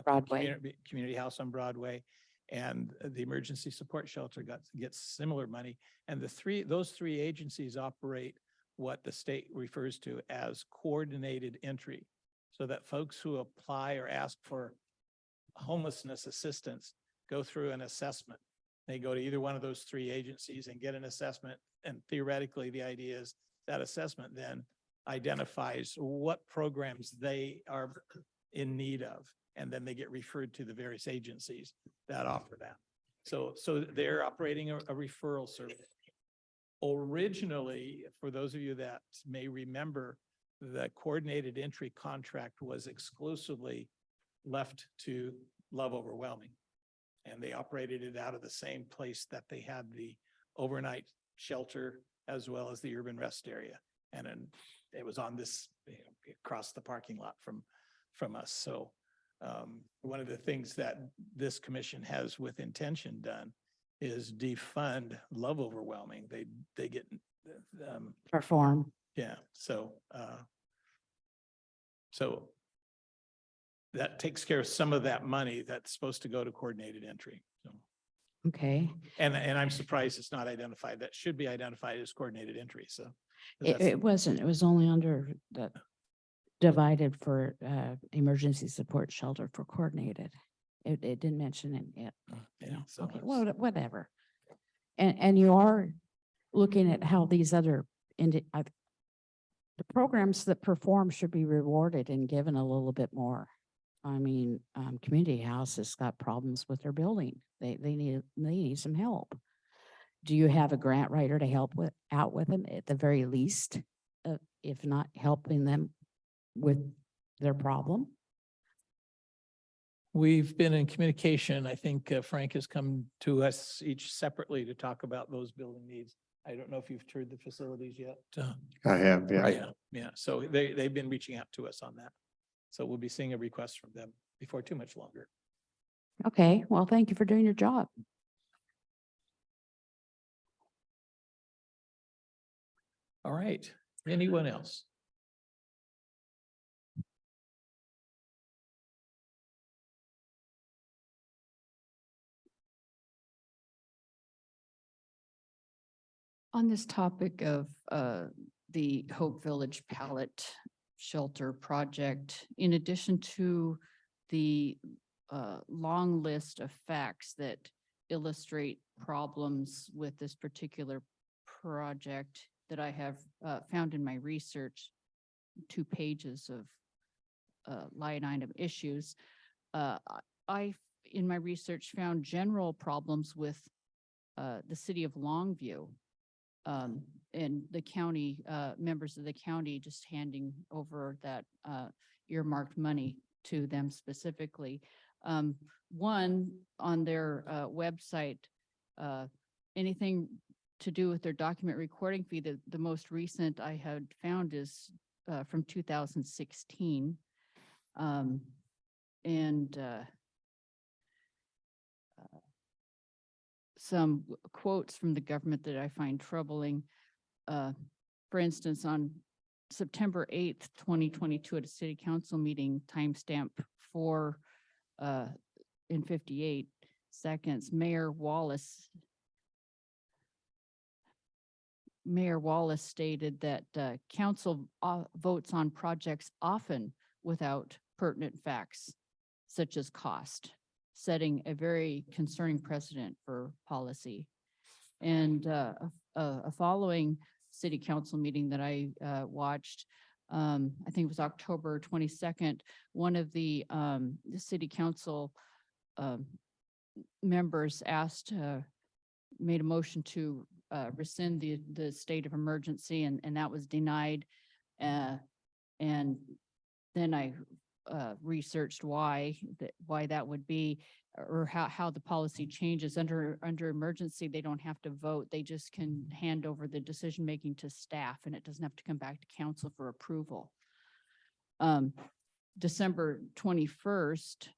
Broadway. Community House on Broadway, and the Emergency Support Shelter gets similar money. And those three agencies operate what the state refers to as coordinated entry, so that folks who apply or ask for homelessness assistance go through an assessment. They go to either one of those 3 agencies and get an assessment. And theoretically, the idea is that assessment then identifies what programs they are in need of. And then they get referred to the various agencies that offer that. So they're operating a referral service. Originally, for those of you that may remember, the coordinated entry contract was exclusively left to Love Overwhelming. And they operated it out of the same place that they had the overnight shelter as well as the urban rest area. And then it was on this, across the parking lot from us. So one of the things that this commission has with intention done is defund Love Overwhelming. They get Perform. yeah. So that takes care of some of that money that's supposed to go to coordinated entry. So, Okay. and I'm surprised it's not identified. That should be identified as coordinated entry. So It wasn't. It was only under the divided for emergency support shelter for coordinated. It didn't mention it yet. Yeah, so Okay, it's- well, whatever. And you are looking at how these other, the programs that perform should be rewarded and given a little bit more. I mean, Community House has got problems with their building. They need some help. Do you have a grant writer to help out with them at the very least, if not helping them with their problem? We've been in communication. I think Frank has come to us each separately to talk about those building needs. I don't know if you've toured the facilities yet. I have, yeah. Yeah, yeah. So they've been reaching out to us on that. So we'll be seeing a request from them before too much longer. Okay, well, thank you for doing your job. All right. Anyone else? On this topic of the Hope Village pallet shelter project, in addition to the long list of facts that illustrate problems with this particular project that I have found in my research, 2 pages of line item issues, I, in my research, found general problems with the city of Longview. And the county, members of the county just handing over that earmarked money to them specifically. One, on their website, anything to do with their document recording fee, the most recent I had found is from 2016. Some quotes from the government that I find troubling. For instance, on September 8th, 2022, at a city council meeting, timestamp 4:58, Mayor Wallis stated that council votes on projects often without pertinent facts, such as cost, setting a very concerning precedent for policy. And a following city council meeting that I watched, I think it was October 22nd, one of the city council members made a motion to rescind the state of emergency, and that was denied. And then I researched why that would be, or how the policy changes. Under emergency, they don't have to vote. They just can hand over the decision making to staff, and it doesn't have to come back to council for approval. December 21st,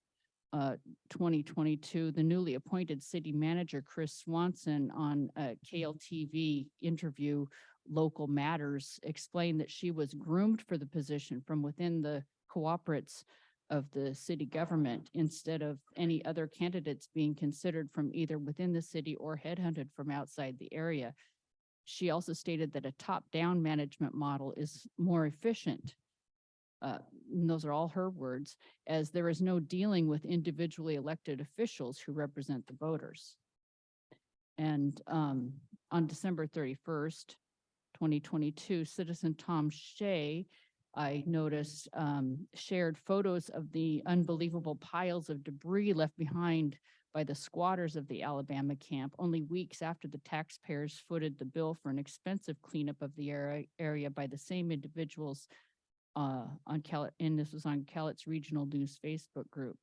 2022, the newly appointed city manager, Chris Swanson, on a KLTV interview, Local Matters, explained that she was groomed for the position from within the cooperates of the city government, instead of any other candidates being considered from either within the city or headhunted from outside the area. She also stated that a top-down management model is more efficient. And those are all her words, as there is no dealing with individually elected officials who represent the voters. And on December 31st, 2022, citizen Tom Shea, I noticed, shared photos of the unbelievable piles of debris left behind by the squatters of the Alabama camp, only weeks after the taxpayers footed the bill for an expensive cleanup of the area by the same individuals and this was on Cowlitz Regional News Facebook group.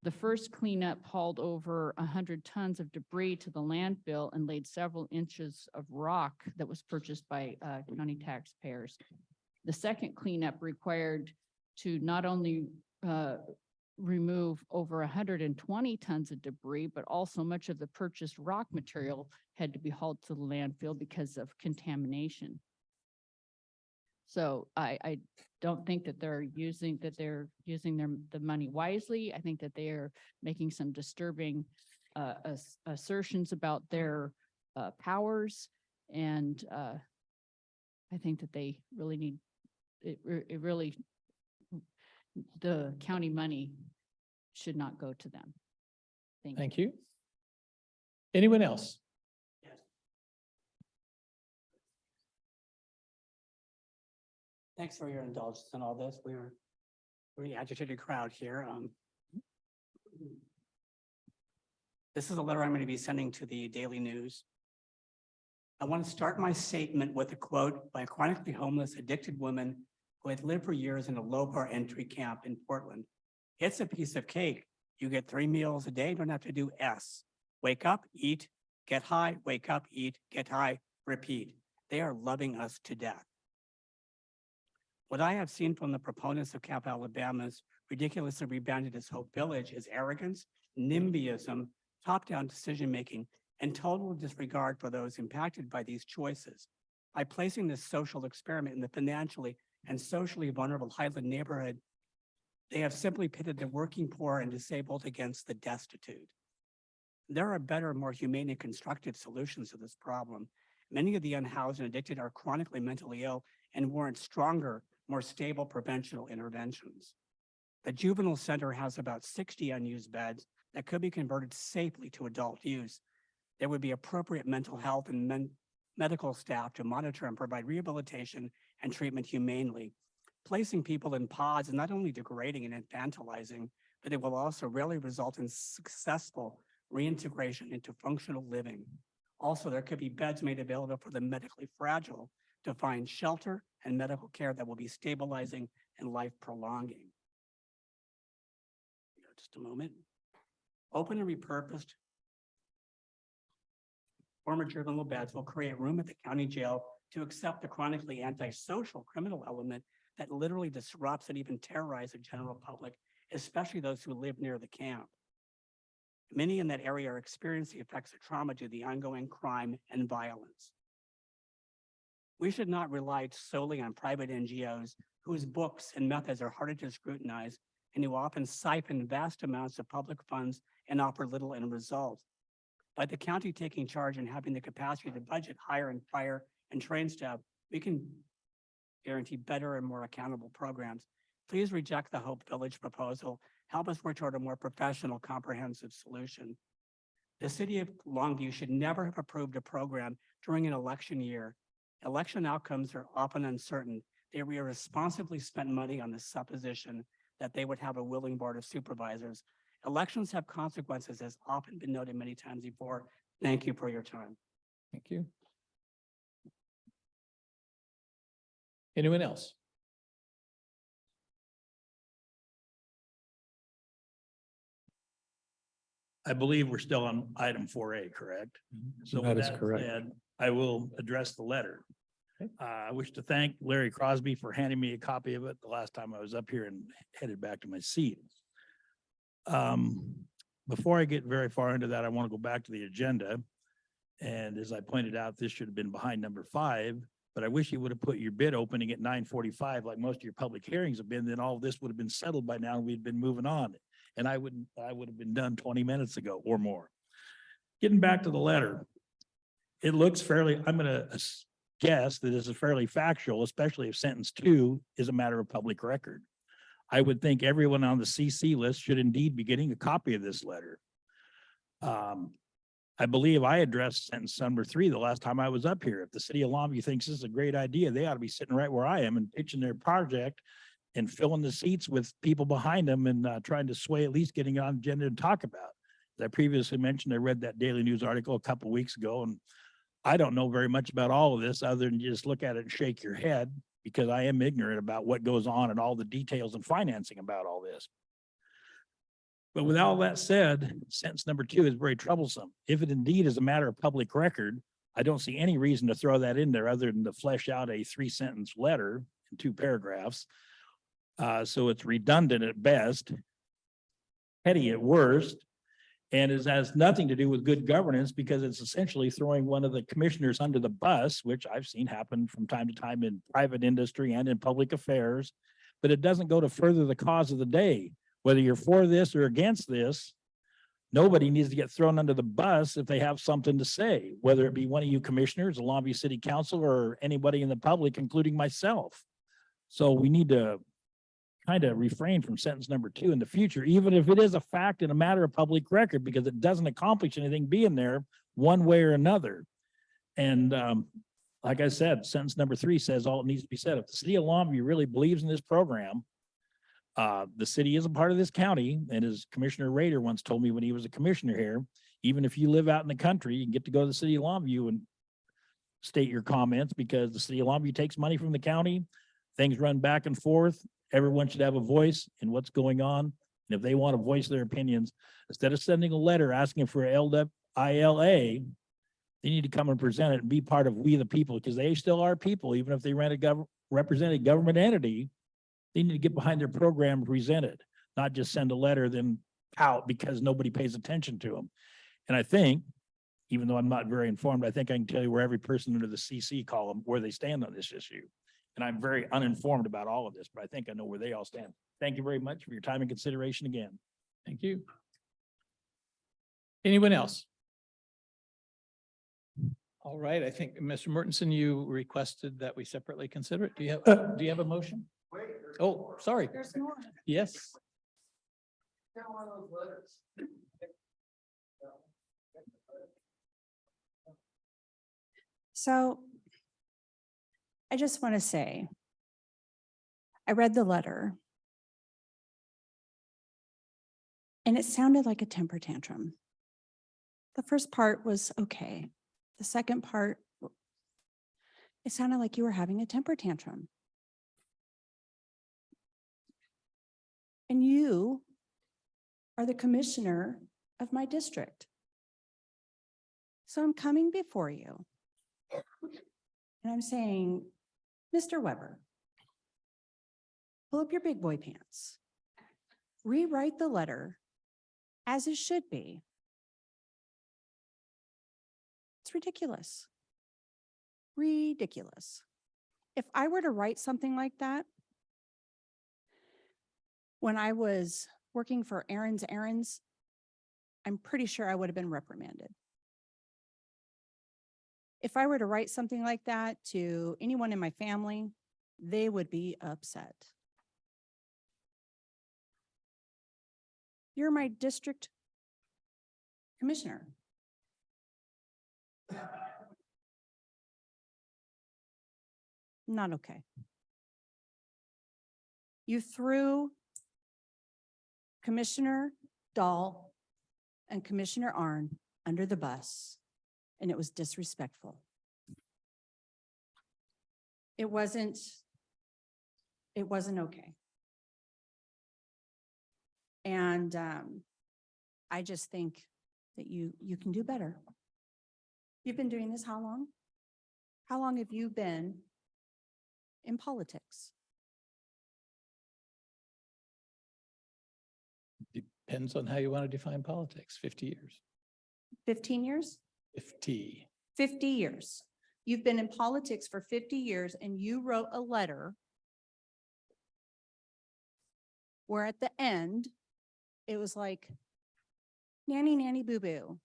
The first cleanup hauled over 100 tons of debris to the landfill and laid several inches of rock that was purchased by county taxpayers. The second cleanup required to not only remove over 120 tons of debris, but also much of the purchased rock material had to be hauled to the landfill because of contamination. So I don't think that they're using the money wisely. I think that they are making some disturbing assertions about their powers, and I think that they really need the county money should not go to them. Thank you. Anyone else? Thanks for your indulgence in all this. We're a really agitated crowd here. This is a letter I'm going to be sending to the Daily News. I want to start my statement with a quote by a chronically homeless, addicted woman who had lived for years in a low-bar entry camp in Portland. It's a piece of cake. You get 3 meals a day, don't have to do S. Wake up, eat, get high, wake up, eat, get high, repeat. They are loving us to death. What I have seen from the proponents of Camp Alabama's ridiculously rebranded as Hope Village is arrogance, NIMBYism, top-down decision-making, and total disregard for those impacted by these choices. By placing this social experiment in the financially and socially vulnerable Highland neighborhood, they have simply pitted the working poor and disabled against the destitute. There are better, more humane and constructive solutions to this problem. Many of the unhoused and addicted are chronically mentally ill and warrant stronger, more stable preventional interventions. The juvenile center has about 60 unused beds that could be converted safely to adult use. There would be appropriate mental health and medical staff to monitor and provide rehabilitation and treatment humanely. Placing people in pods is not only degrading and infantilizing, but it will also rarely result in successful reintegration into functional living. Also, there could be beds made available for the medically fragile to find shelter and medical care that will be stabilizing and life prolonging. Just a moment. Open and repurposed former juvenile beds will create room at the county jail to accept the chronically antisocial criminal element that literally disrupts and even terrorizes the general public, especially those who live near the camp. Many in that area are experiencing the effects of trauma due to the ongoing crime and violence. We should not rely solely on private NGOs whose books and methods are harder to scrutinize and who often siphon vast amounts of public funds and offer little end result. By the county taking charge and having the capacity to budget, hire and fire and train staff, we can guarantee better and more accountable programs. Please reject the Hope Village proposal. Help us work toward a more professional, comprehensive solution. The city of Longview should never have approved a program during an election year. Election outcomes are often uncertain. They irresponsibly spent money on the supposition that they would have a willing board of supervisors. Elections have consequences, as often been noted many times before. Thank you for your time. Thank you. Anyone else? I believe we're still on item 4A, correct? So That with is correct. said, I will address the letter. I wish to thank Larry Crosby for handing me a copy of it the last time I was up here and headed back to my seat. Before I get very far into that, I want to go back to the agenda. And as I pointed out, this should have been behind number 5, but I wish you would have put your bid opening at 9:45 like most of your public hearings have been, then all of this would have been settled by now and we'd been moving on. And I would have been done 20 minutes ago or more. Getting back to the letter, it looks fairly, I'm going to guess that this is fairly factual, especially if sentence 2 is a matter of public record. I would think everyone on the CC list should indeed be getting a copy of this letter. I believe I addressed sentence number 3 the last time I was up here. If the city of Longview thinks this is a great idea, they ought to be sitting right where I am and pitching their project and filling the seats with people behind them and trying to sway at least getting on agenda to talk about. As I previously mentioned, I read that Daily News article a couple of weeks ago, and I don't know very much about all of this other than just look at it and shake your head because I am ignorant about what goes on and all the details and financing about all this. But with all that said, sentence number 2 is very troublesome. If it indeed is a matter of public record, I don't see any reason to throw that in there other than to flesh out a 3-sentence letter in 2 paragraphs. So it's redundant at best, petty at worst, and it has nothing to do with good governance because it's essentially throwing one of the commissioners under the bus, which I've seen happen from time to time in private industry and in public affairs, but it doesn't go to further the cause of the day. Whether you're for this or against this, nobody needs to get thrown under the bus if they have something to say, whether it be one of you commissioners, the Longview City Council, or anybody in the public, including myself. So we need to kind of refrain from sentence number 2 in the future, even if it is a fact and a matter of public record, because it doesn't accomplish anything being there one way or another. And like I said, sentence number 3 says all it needs to be said. If the city of Longview really believes in this program, the city is a part of this county, and as Commissioner Rader once told me when he was a commissioner here, even if you live out in the country, you can get to go to the city of Longview and state your comments, because the city of Longview takes money from the county. Things run back and forth. Everyone should have a voice in what's going on. And if they want to voice their opinions, instead of sending a letter asking for ILA, they need to come and present it and be part of we the people, because they still are people, even if they represent a government entity. They need to get behind their program, present it, not just send a letter, then out because nobody pays attention to them. And I think, even though I'm not very informed, I think I can tell you where every person under the CC column, where they stand on this issue. And I'm very uninformed about all of this, but I think I know where they all stand. Thank you very much for your time and consideration again. Thank you. Anyone else? All right, I think, Mr. Mortensen, you requested that we separately consider it. Do you have a motion? Oh, sorry. There's more. Yes. So I just want to say, I read the letter and it sounded like a temper tantrum. The first part was okay. The second part, it sounded like you were having a temper tantrum. And you are the commissioner of my district. So I'm coming before you. And I'm saying, Mr. Weber, pull up your big boy pants. Rewrite the letter as it should be. It's ridiculous. Ridiculous. If I were to write something like that, when I was working for Aaron's Errands, I'm pretty sure I would have been reprimanded. If I were to write something like that to anyone in my family, they would be upset. You're my district commissioner. Not okay. You threw Commissioner Dahl and Commissioner Arnn under the bus, and it was disrespectful. It wasn't okay. And I just think that you can do better. You've been doing this how long? How long have you been in politics? Depends on how you want to define politics. 50 years. 15 years? 50. 50 years. You've been in politics for 50 years and you wrote a letter where at the end, it was like, nanny, nanny, boo, boo.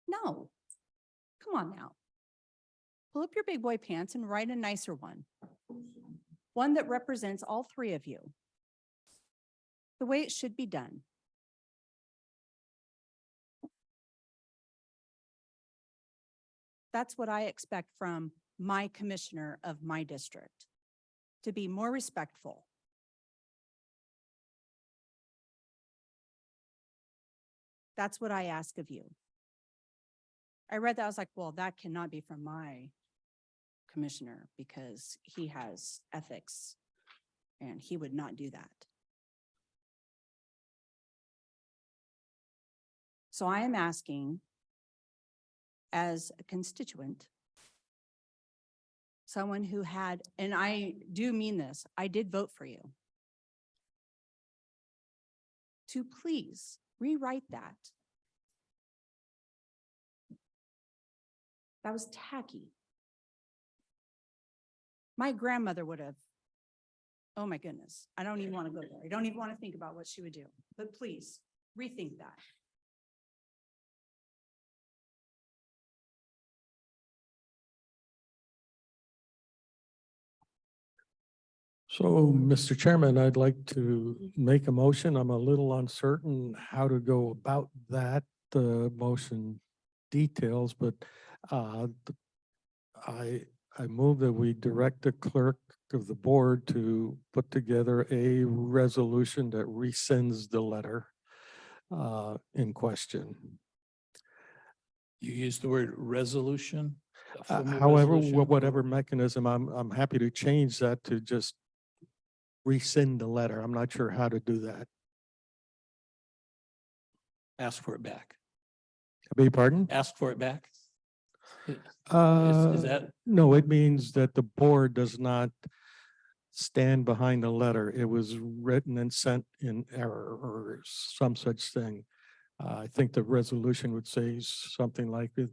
No, come on now. Pull up your big boy pants and write a nicer one. One that represents all three of you. The way it should be done. That's what I expect from my commissioner of my district, to be more respectful. That's what I ask of you. I read that, I was like, well, that cannot be from my commissioner because he has ethics and he would not do that. So I am asking, as a constituent, someone who had, and I do mean this, I did vote for you, to please rewrite that. That was tacky. My grandmother would have, oh my goodness, I don't even want to go there. I don't even want to think about what she would do, but please rethink that. So, Mr. Chairman, I'd like to make a motion. I'm a little uncertain how to go about that, motion details, but I move that we direct the clerk of the board to put together a resolution that rescinds the letter in question. You use the word resolution? a formal However, resolution, whatever or- mechanism, I'm happy to change that to just rescind the letter. I'm not sure how to do that. Ask for it back. I beg your pardon? Ask for it back. Is Is that, No, it means that the board does not stand behind the letter. It was written and sent in error or some such thing. I think the resolution would say something like it.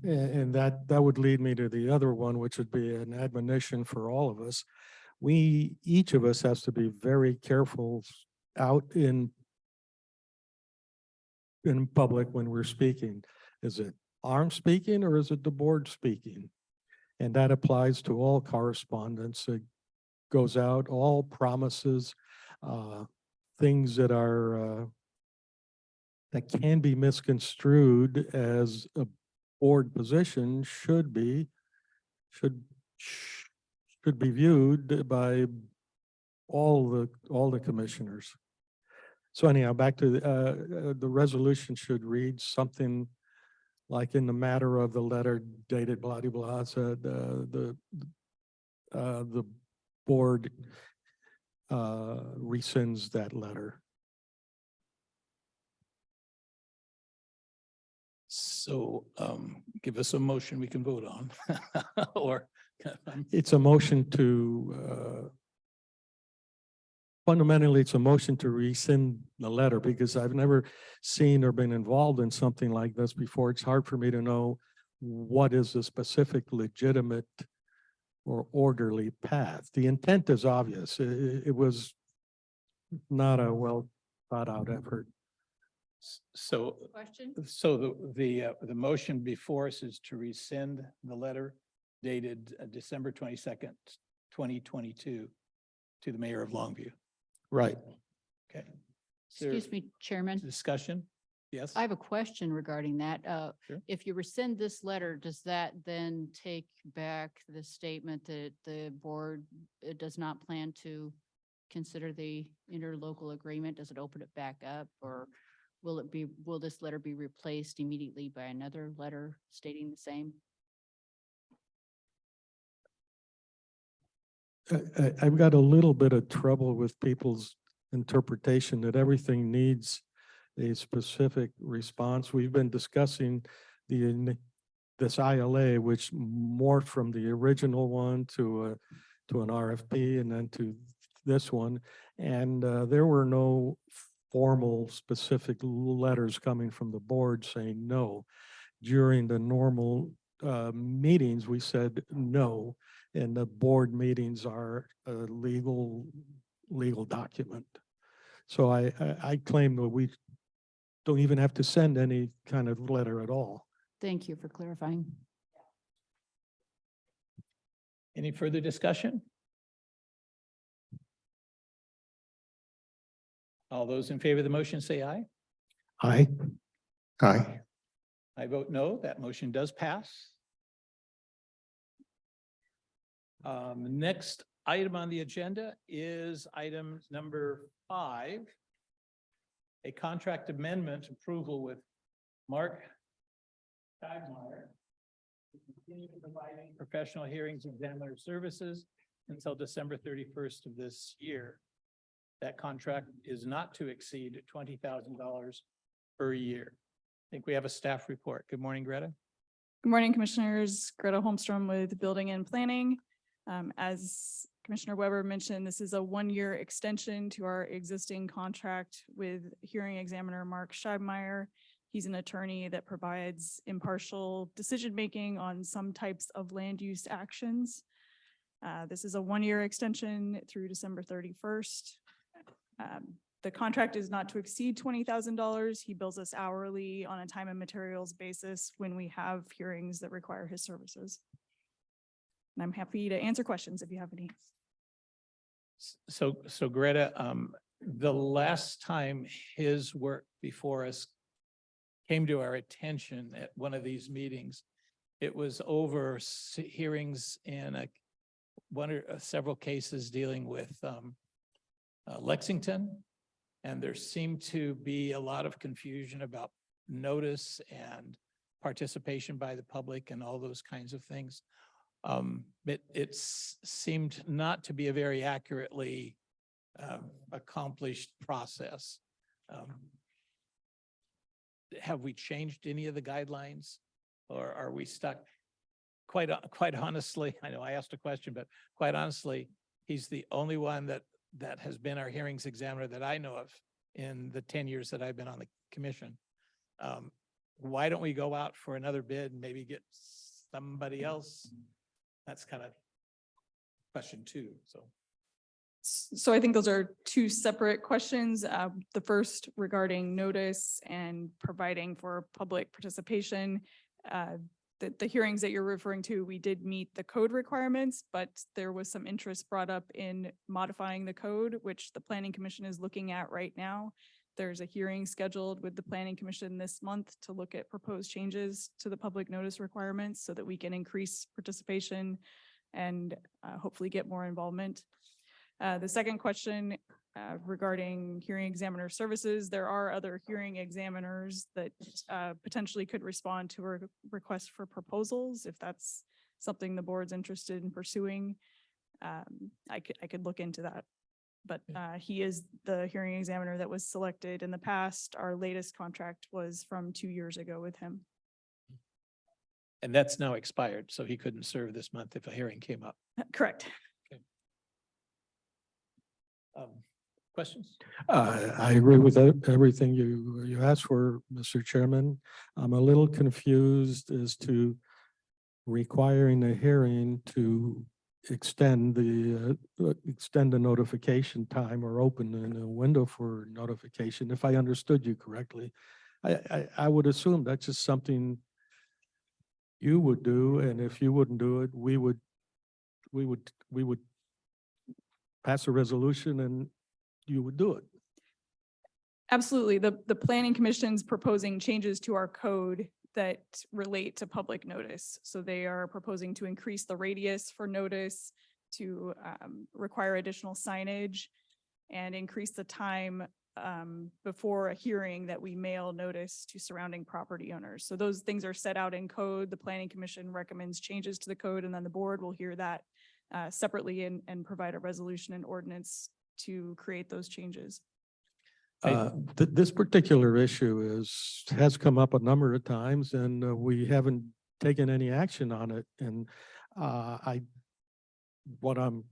And that would lead me to the other one, which would be an admonition for all of us. Each of us has to be very careful out in public when we're speaking. Is it I'm speaking or is it the board speaking? And that applies to all correspondence that goes out, all promises, things that are that can be misconstrued as a board position should be viewed by all the commissioners. So anyhow, back to the resolution should read something like in the matter of the letter dated blah, blah, blah, said the board rescinds that letter. so give us a motion we can vote on. Or It's a motion to fundamentally, it's a motion to rescind the letter because I've never seen or been involved in something like this before. It's hard for me to know what is the specific legitimate or orderly path. The intent is obvious. It was not a well thought out effort. so, Question? so the motion before us is to rescind the letter dated December 22nd, 2022 to the mayor of Longview. Right. Okay. Is there Excuse me, Chairman. discussion? Yes? I have a question regarding that. Sure. If you rescind this letter, does that then take back the statement that the board does not plan to consider the interlocal agreement? Does it open it back up, or will this letter be replaced immediately by another letter stating the same? I've got a little bit of trouble with people's interpretation that everything needs a specific response. We've been discussing this ILA, which morphed from the original one to an RFP and then to this one. And there were no formal specific letters coming from the board saying no. During the normal meetings, we said no. And the board meetings are a legal document. So I claim that we don't even have to send any kind of letter at all. Thank you for clarifying. Any further discussion? All those in favor of the motion say aye. Aye. Aye. I vote no. That motion does pass. Next item on the agenda is item number 5. A contract amendment approval with Mark Schreiber to continue providing professional hearings examiner services until December 31st of this year. That contract is not to exceed $20,000 per year. I think we have a staff report. Good morning, Greta. Good morning, Commissioners. Greta Holmstrom with Building and Planning. As Commissioner Weber mentioned, this is a one-year extension to our existing contract with hearing examiner Mark Schreiber. He's an attorney that provides impartial decision-making on some types of land use actions. This is a one-year extension through December 31st. The contract is not to exceed $20,000. He bills us hourly on a time and materials basis when we have hearings that require his services. And I'm happy to answer questions if you have any. So Greta, the last time his work before us came to our attention at one of these meetings, it was over hearings in one or several cases dealing with Lexington. And there seemed to be a lot of confusion about notice and participation by the public and all those kinds of things. It seemed not to be a very accurately accomplished process. Have we changed any of the guidelines, or are we stuck? Quite honestly, I know I asked a question, but quite honestly, he's the only one that has been our hearings examiner that I know of in the 10 years that I've been on the commission. Why don't we go out for another bid and maybe get somebody else? That's kind of question 2, so. So I think those are two separate questions. The first regarding notice and providing for public participation. The hearings that you're referring to, we did meet the code requirements, but there was some interest brought up in modifying the code, which the Planning Commission is looking at right now. There's a hearing scheduled with the Planning Commission this month to look at proposed changes to the public notice requirements so that we can increase participation and hopefully get more involvement. The second question regarding hearing examiner services, there are other hearing examiners that potentially could respond to a request for proposals if that's something the board's interested in pursuing. I could look into that. But he is the hearing examiner that was selected in the past. Our latest contract was from 2 years ago with him. And that's now expired, so he couldn't serve this month if a hearing came up. Correct. Questions? I agree with everything you asked for, Mr. Chairman. I'm a little confused as to requiring a hearing to extend the notification time or open a window for notification. If I understood you correctly, I would assume that's just something you would do, and if you wouldn't do it, we would pass a resolution and you would do it. Absolutely. The Planning Commission's proposing changes to our code that relate to public notice. So they are proposing to increase the radius for notice, to require additional signage, and increase the time before a hearing that we mail notice to surrounding property owners. So those things are set out in code. The Planning Commission recommends changes to the code, and then the board will hear that separately and provide a resolution and ordinance to create those changes. This particular issue has come up a number of times, and we haven't taken any action on it. And what I'm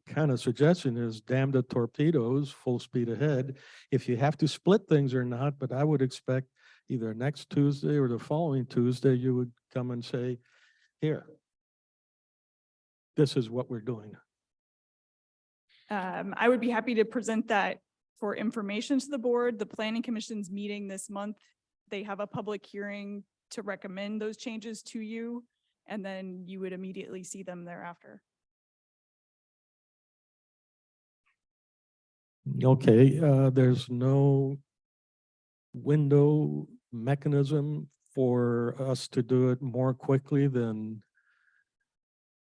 kind of suggesting is damn the torpedoes, full speed ahead. If you have to split things or not, but I would expect either next Tuesday or the following Tuesday, you would come and say, here, this is what we're doing. I would be happy to present that for information to the board. The Planning Commission's meeting this month. They have a public hearing to recommend those changes to you, and then you would immediately see them thereafter. Okay, there's no window mechanism for us to do it more quickly than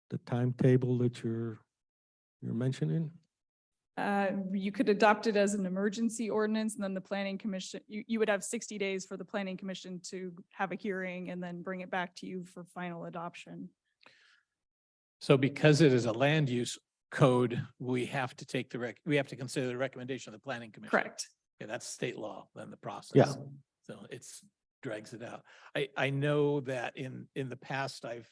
the timetable that you're mentioning? You could adopt it as an emergency ordinance, and then the Planning Commission, you would have 60 days for the Planning Commission to have a hearing and then bring it back to you for final adoption. So because it is a land use code, we have to take we have to consider the recommendation of the Planning Commission. Correct. Yeah, that's state law, then the process. Yeah. So drags it out. I know that in the past, I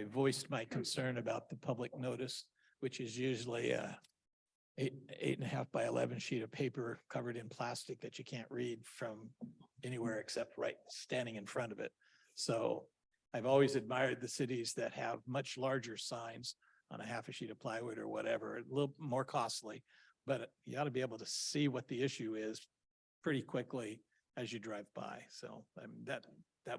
voiced my concern about the public notice, which is usually a 8.5 by 11 sheet of paper covered in plastic that you can't read from anywhere except right standing in front of it. So I've always admired the cities that have much larger signs on a half a sheet of plywood or whatever, a little more costly, but you ought to be able to see what the issue is pretty quickly as you drive by. So that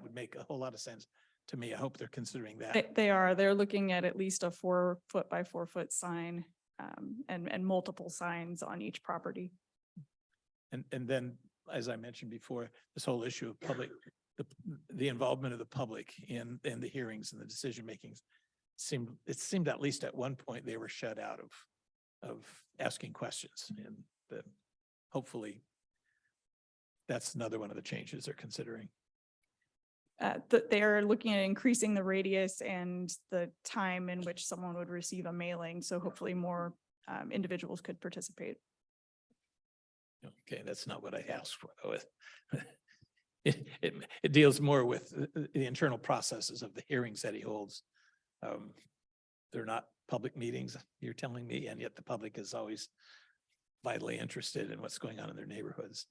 would make a whole lot of sense to me. I hope they're considering that. They're looking at least a 4 foot by 4 foot sign, and multiple signs on each property. And then, as I mentioned before, this whole issue of public, the involvement of the public in the hearings and the decision makings it seemed at least at one point they were shut out of asking questions, and hopefully that's another one of the changes they're considering. They are looking at increasing the radius and the time in which someone would receive a mailing. So hopefully more individuals could participate. Okay, that's not what I asked for, though. It deals more with the internal processes of the hearings that he holds. They're not public meetings, you're telling me, and yet the public is always vitally interested in what's going on in their neighborhoods.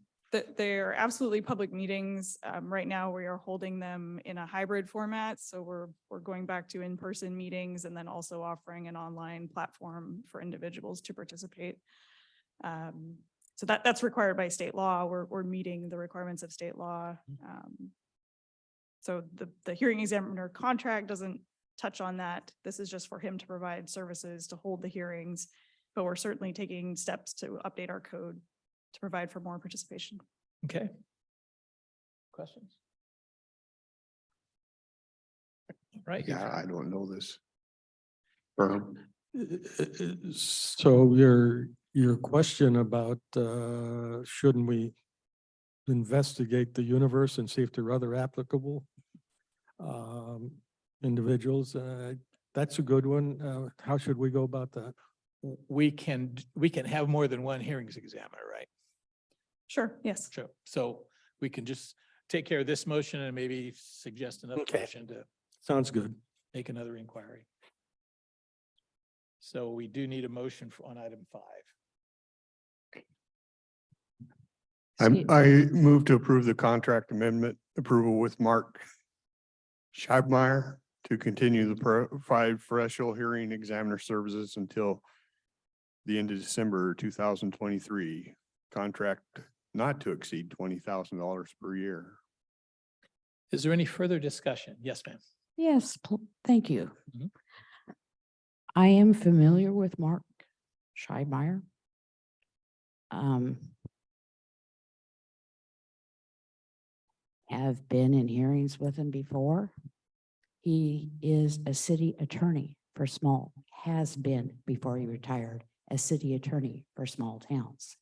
They're absolutely public meetings. Right now, we are holding them in a hybrid format. So we're going back to in-person meetings and then also offering an online platform for individuals to participate. So that's required by state law. We're meeting the requirements of state law. So the hearing examiner contract doesn't touch on that. This is just for him to provide services to hold the hearings, but we're certainly taking steps to update our code to provide for more participation. Okay. Questions? Right. Yeah, I don't know this. So your question about, shouldn't we investigate the universe and see if there are other applicable individuals? That's a good one. How should we go about that? We can have more than one hearings examiner, right? Sure, yes. Sure. So we can just take care of this motion and maybe suggest another Okay. motion to Sounds good. make another inquiry. So we do need a motion on item 5. I move to approve the contract amendment approval with Mark Schreiber to continue the provide professional hearing examiner services until the end of December 2023. Contract not to exceed $20,000 per year. Is there any further discussion? Yes, ma'am. Yes, thank you. Mhm. I am familiar with Mark Schreiber. Have been in hearings with him before. He is a city attorney for has been before he retired, a city attorney for small towns.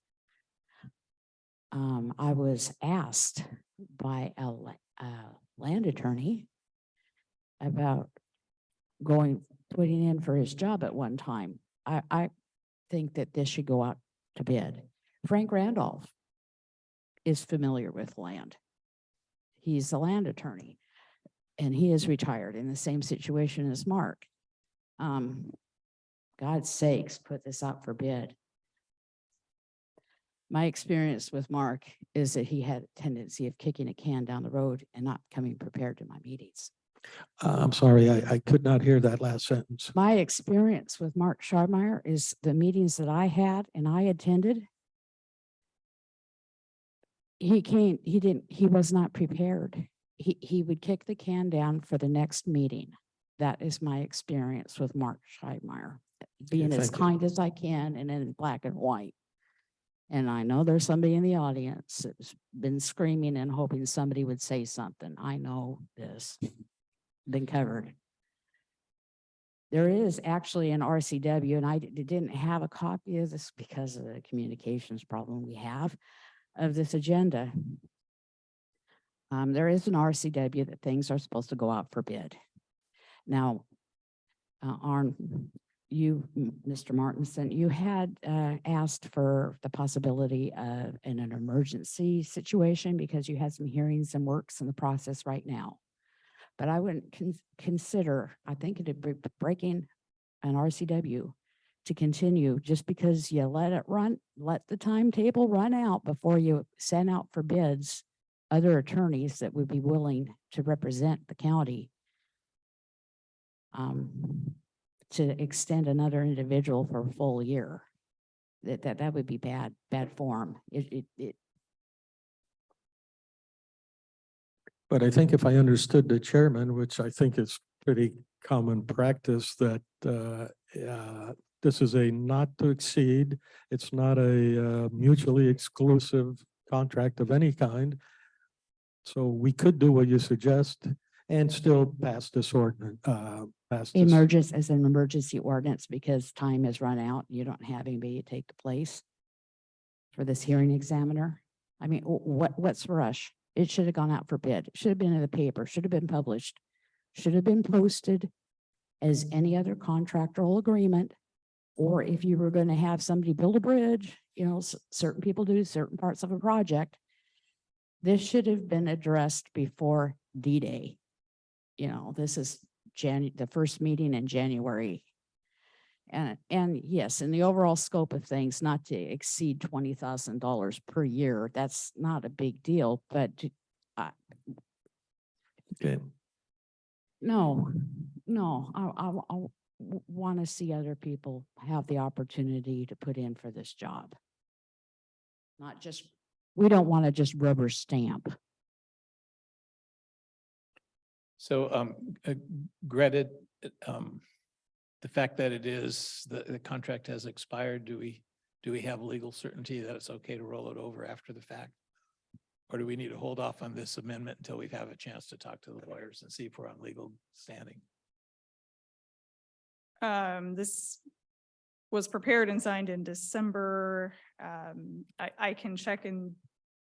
I was asked by a land attorney about putting in for his job at one time. I think that this should go out to bid. Frank Randolph is familiar with land. He's a land attorney and he is retired in the same situation as Mark. God's sakes, put this out for bid. My experience with Mark is that he had a tendency of kicking a can down the road and not coming prepared to my meetings. I'm sorry, I could not hear that last sentence. My experience with Mark Schreiber is the meetings that I had and I attended. He was not prepared. He would kick the can down for the next meeting. That is my experience with Mark Schreiber, being as thank you. kind as I can and in black and white. And I know there's somebody in the audience that's been screaming and hoping somebody would say something. I know this, been covered. There is actually an RCW, and I didn't have a copy of this because of the communications problem we have of this agenda. There is an RCW that things are supposed to go out for bid. Now, Mr. Mortensen, you had asked for the possibility of an emergency situation because you had some hearings and works in the process right now. But I wouldn't consider, I think it'd be breaking an RCW to continue just because you let the timetable run out before you send out for bids other attorneys that would be willing to represent the county. To extend another individual for a full year, that would be bad form. But I think if I understood the chairman, which I think is pretty common practice, that this is a not to exceed. It's not a mutually exclusive contract of any kind. So we could do what you suggest and still pass this ordinance, pass this. Emerges as an emergency ordinance because time has run out. You don't have anybody to take the place for this hearing examiner. I mean, what's the rush? It should have gone out for bid. It should have been in the paper, should have been published, should have been posted as any other contractual agreement. Or if you were going to have somebody build a bridge, you know, certain people do certain parts of a project. This should have been addressed before D-Day. You know, this is the first meeting in January. And yes, in the overall scope of things, not to exceed $20,000 per year, that's not a big deal, but Okay. no, I want to see other people have the opportunity to put in for this job. Not just, we don't want to just rubber stamp. So, Greta, the fact that it is, the contract has expired, do we have legal certainty that it's okay to roll it over after the fact? Or do we need to hold off on this amendment until we have a chance to talk to the lawyers and see if we're on legal standing? This was prepared and signed in December. I can check and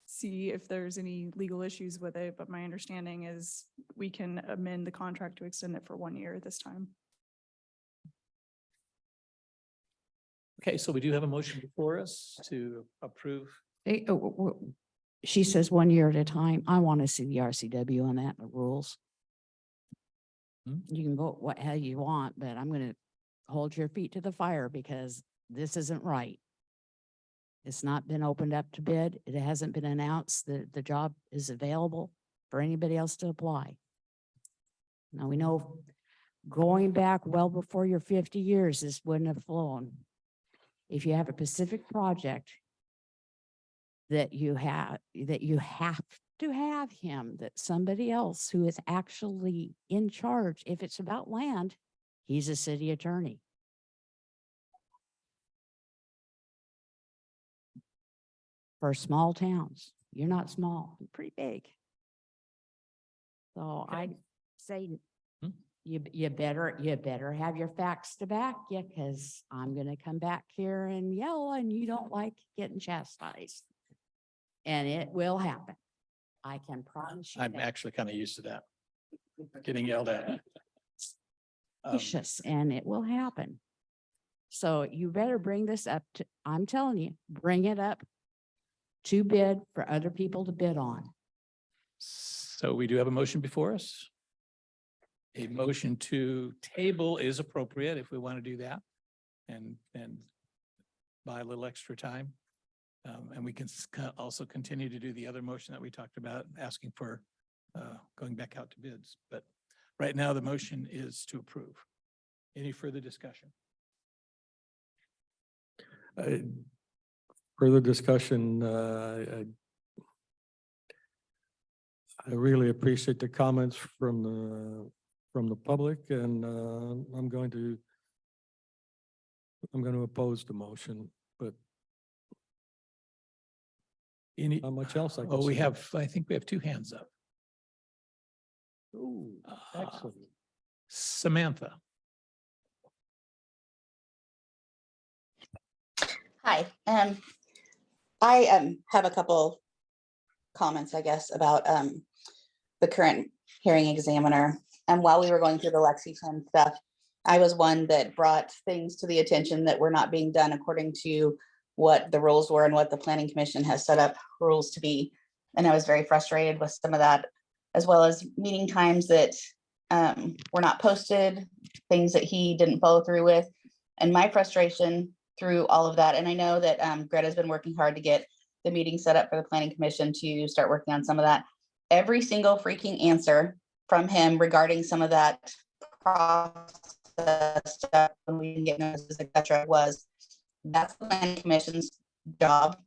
see if there's any legal issues with it, but my understanding is we can amend the contract to extend it for 1 year this time. Okay, so we do have a motion before us to approve. She says 1 year at a time. I want to see the RCW on that, the rules. You can vote what hell you want, but I'm going to hold your feet to the fire because this isn't right. It's not been opened up to bid. It hasn't been announced that the job is available for anybody else to apply. Now we know going back well before your 50 years, this wouldn't have flown. If you have a specific project that you have to have him, that somebody else who is actually in charge, if it's about land, he's a city attorney. For small towns, you're not small, you're pretty big. So I'd say you better have your facts to back you, because I'm gonna come back here and yell and you don't like getting chastised. And it will happen. I can promise you. I'm actually kind of used to that, getting yelled at. Vicious, and it will happen. So you better bring this up to, I'm telling you, bring it up to bid for other people to bid on. So we do have a motion before us. A motion to table is appropriate if we want to do that and buy a little extra time. And we can also continue to do the other motion that we talked about, asking for going back out to bids. But right now, the motion is to approve. Any further discussion? Further discussion, I really appreciate the comments from the public, and I'm going to oppose the motion, but not much else I can Oh, say. I think we have two hands up. Ooh, excellent. Samantha. Hi, I have a couple comments, I guess, about the current hearing examiner. And while we were going through the Lexington stuff, I was one that brought things to the attention that were not being done according to what the rules were and what the Planning Commission has set up rules to be. And I was very frustrated with some of that, as well as meeting times that were not posted, things that he didn't follow through with, and my frustration through all of that. And I know that Greta's been working hard to get the meeting set up for the Planning Commission to start working on some of that. Every single freaking answer from him regarding some of that process stuff, when we didn't get notices, etc., was that's the Planning Commission's job.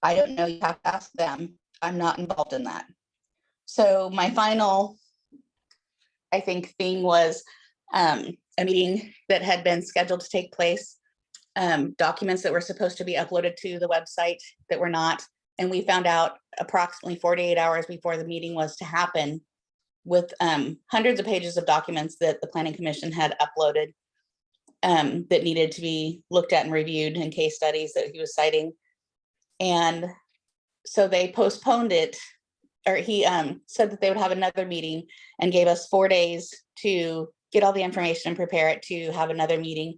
I don't know, you have to ask them. I'm not involved in that. So my final, I think, thing was a meeting that had been scheduled to take place, documents that were supposed to be uploaded to the website that were not. And we found out approximately 48 hours before the meeting was to happen with hundreds of pages of documents that the Planning Commission had uploaded that needed to be looked at and reviewed, and case studies that he was citing. And so they postponed it, or he said that they would have another meeting and gave us 4 days to get all the information and prepare it to have another meeting.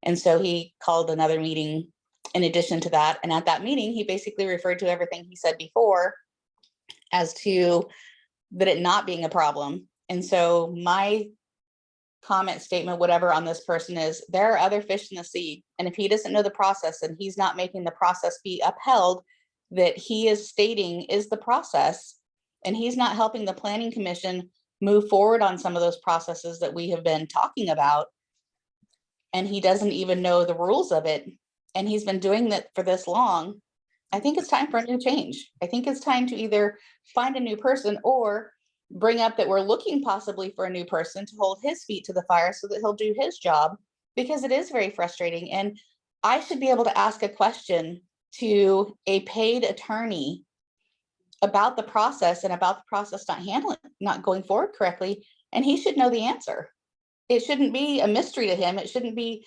And so he called another meeting in addition to that. And at that meeting, he basically referred to everything he said before as to that it not being a problem. And so my comment, statement, whatever on this person is, there are other fish in the sea. And if he doesn't know the process and he's not making the process be upheld, that he is stating is the process, and he's not helping the Planning Commission move forward on some of those processes that we have been talking about, and he doesn't even know the rules of it, and he's been doing that for this long, I think it's time for a new change. I think it's time to either find a new person or bring up that we're looking possibly for a new person to hold his feet to the fire so that he'll do his job, because it is very frustrating. And I should be able to ask a question to a paid attorney about the process and about the process not going forward correctly, and he should know the answer. It shouldn't be a mystery to him. It shouldn't be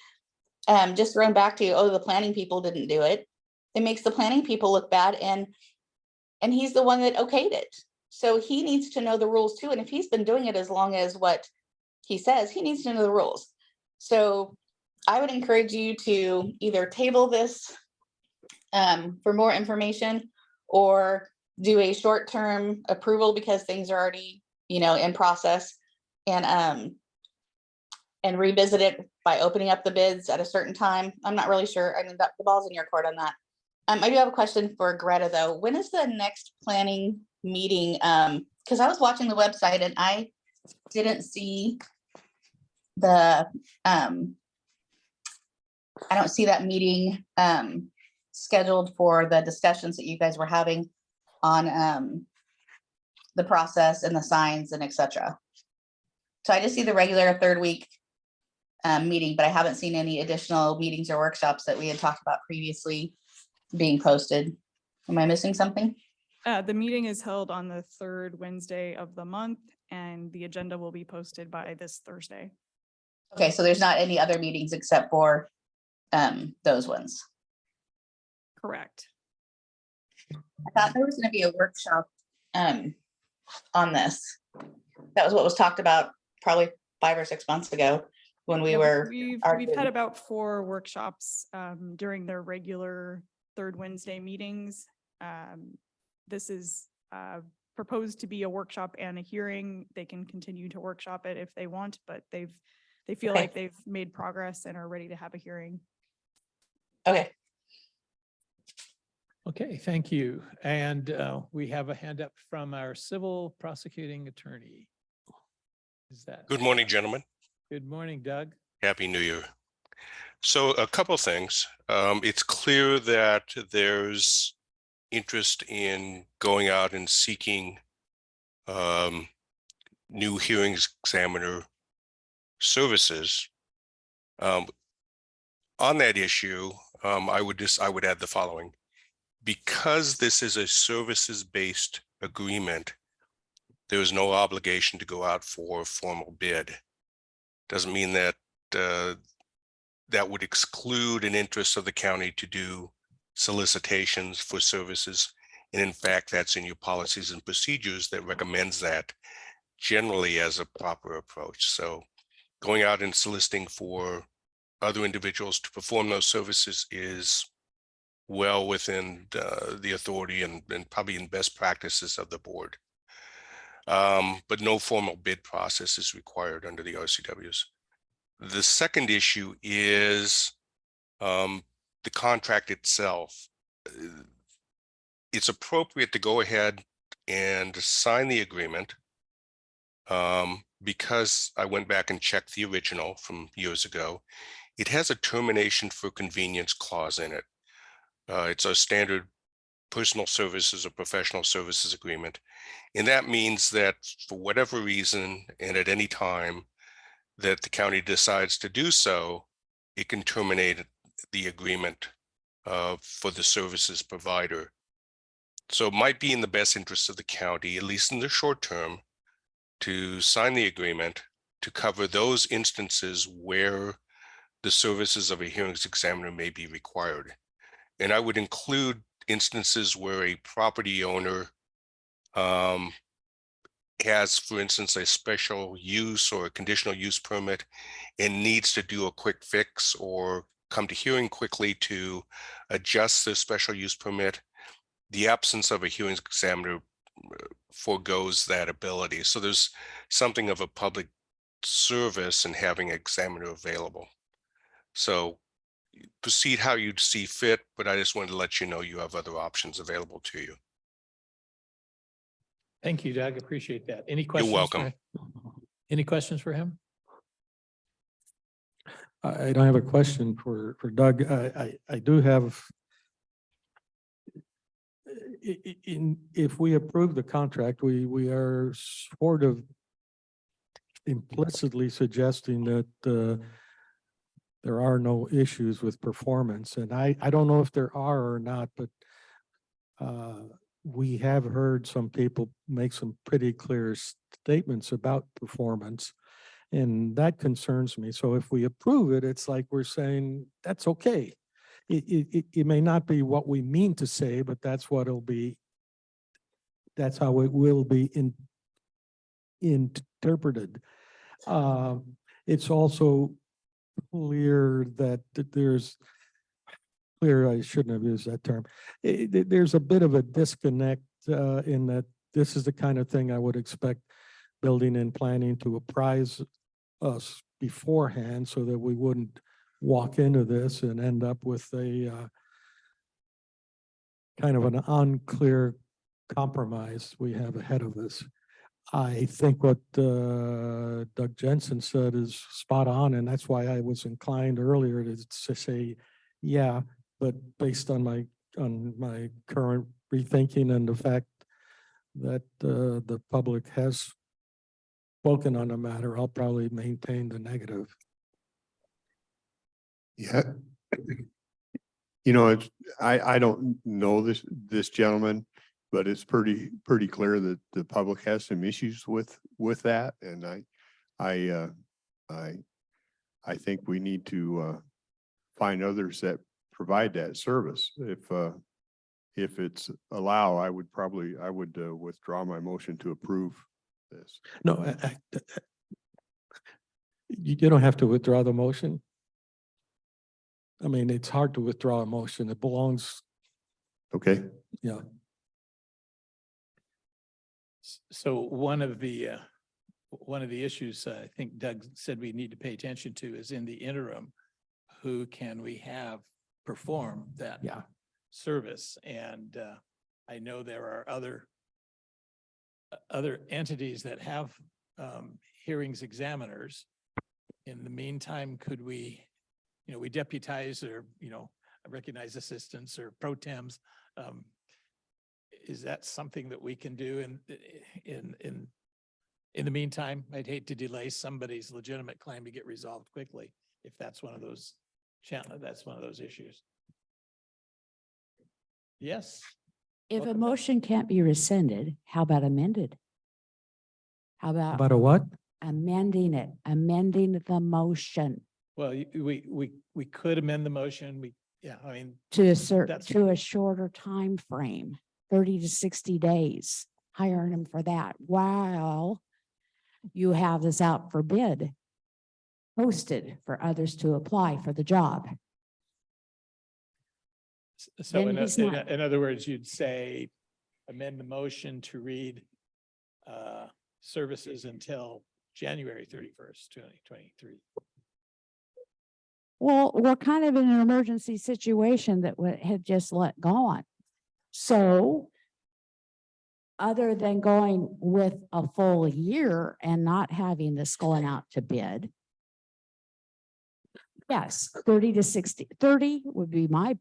just thrown back to, oh, the planning people didn't do it. It makes the planning people look bad, and he's the one that okayed it. So he needs to know the rules too. And if he's been doing it as long as what he says, he needs to know the rules. So I would encourage you to either table this for more information, or do a short-term approval because things are already, in process, and revisit it by opening up the bids at a certain time. I'm not really sure. I mean, the ball's in your court on that. I do have a question for Greta though. When is the next planning meeting? Because I was watching the website and I didn't see the, I don't see that meeting scheduled for the discussions that you guys were having on the process and the signs and etc. So I just see the regular third week meeting, but I haven't seen any additional meetings or workshops that we had talked about previously being posted. Am I missing something? The meeting is held on the third Wednesday of the month, and the agenda will be posted by this Thursday. Okay, so there's not any other meetings except for those ones. Correct. I thought there was going to be a workshop on this. That was what was talked about probably 5 or 6 months ago when we were. We've had about 4 workshops during their regular third Wednesday meetings. This is proposed to be a workshop and a hearing. They can continue to workshop it if they want, but they feel like they've made progress and are ready to have a hearing. Okay. Okay, thank you. And we have a hand up from our civil prosecuting attorney. Is that? Good morning, gentlemen. Good morning, Doug. Happy New Year. So a couple things. It's clear that there's interest in going out and seeking new hearings examiner services. On that issue, I would add the following. Because this is a services-based agreement, there is no obligation to go out for a formal bid. Doesn't mean that that would exclude an interest of the county to do solicitations for services. And in fact, that's in your policies and procedures that recommends that generally as a proper approach. So going out and soliciting for other individuals to perform those services is well within the authority and probably in best practices of the board. But no formal bid process is required under the RCWs. The second issue is the contract itself. It's appropriate to go ahead and sign the agreement because I went back and checked the original from years ago. It has a termination for convenience clause in it. It's a standard personal services or professional services agreement. And that means that for whatever reason and at any time that the county decides to do so, it can terminate the agreement for the services provider. So it might be in the best interest of the county, at least in the short term, to sign the agreement to cover those instances where the services of a hearings examiner may be required. And I would include instances where a property owner has, for instance, a special use or a conditional use permit and needs to do a quick fix or come to hearing quickly to adjust their special use permit. The absence of a hearings examiner forgoes that ability. So there's something of a public service in having an examiner available. So proceed how you see fit, but I just wanted to let you know you have other options available to you. Thank you, Doug. Appreciate that. Any questions? You're welcome. Any questions for him? I don't have a question for Doug. I do have. If we approve the contract, we are sort of implicitly suggesting that there are no issues with performance. And I don't know if there are or not, but we have heard some people make some pretty clear statements about performance, and that concerns me. So if we approve it, it's like we're saying that's okay. It may not be what we mean to say, but that's what it'll be. That's how it will be interpreted. It's also clear that I shouldn't have used that term. There's a bit of a disconnect in that this is the kind of thing I would expect building and planning to apprise us beforehand so that we wouldn't walk into this and end up with a kind of an unclear compromise we have ahead of us. I think what Doug Jensen said is spot on, and that's why I was inclined earlier to say, yeah, but based on my current rethinking and the fact that the public has spoken on the matter, I'll probably maintain the negative. Yeah. You know, I don't know this gentleman, but it's pretty clear that the public has some issues with that. And I think we need to find others that provide that service. If it's allow, I would withdraw my motion to approve this. No, you don't have to withdraw the motion. I mean, it's hard to withdraw a motion. It belongs. Okay. Yeah. So one of the issues I think Doug said we need to pay attention to is in the interim, who can we have perform that service? And I know there are other entities that have hearings examiners. In the meantime, could we, we deputize or, recognize assistants or pro tems. Is that something that we can do in the meantime? I'd hate to delay somebody's legitimate claim to get resolved quickly if that's one of those issues. Yes. If a motion can't be rescinded, how about amended? How about a what? amending it, amending the motion Well, we could amend the motion. to a shorter time frame, 30 to 60 days, hiring them for that while you have this out for bid, posted for others to apply for the job. So Then he's not- in other words, you'd say amend the motion to read services until January 31st, 2023. Well, we're kind of in an emergency situation that had just let gone. So other than going with a full year and not having this going out to bid, yes, 30 to 60, 30 would be my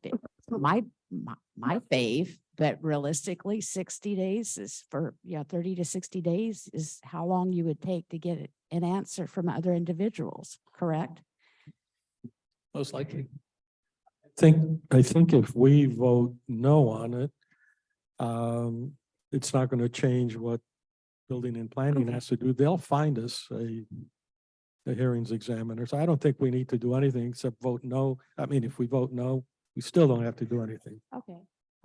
fave. But realistically, 60 days is 30 to 60 days is how long you would take to get an answer from other individuals, correct? Most likely. I think if we vote no on it, it's not going to change what building and planning has to do. They'll find us the hearings examiner. So I don't think we need to do anything except vote no. I mean, if we vote no, we still don't have to do anything. Okay.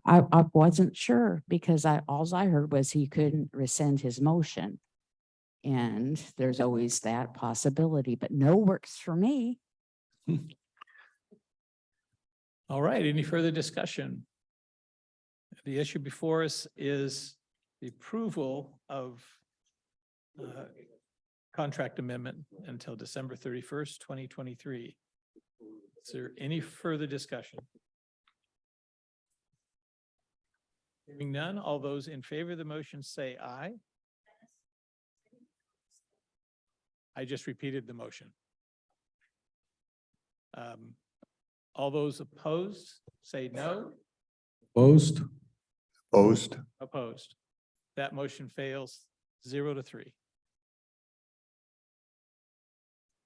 I wasn't sure because alls I heard was he couldn't rescind his motion. And there's always that possibility, but no works for me. All right, any further discussion? The issue before us is the approval of contract amendment until December 31st, 2023. Is there any further discussion? Hearing none, all those in favor of the motion say aye. I just repeated the motion. All those opposed, say no. Opposed? Opposed? Opposed. That motion fails 0-3.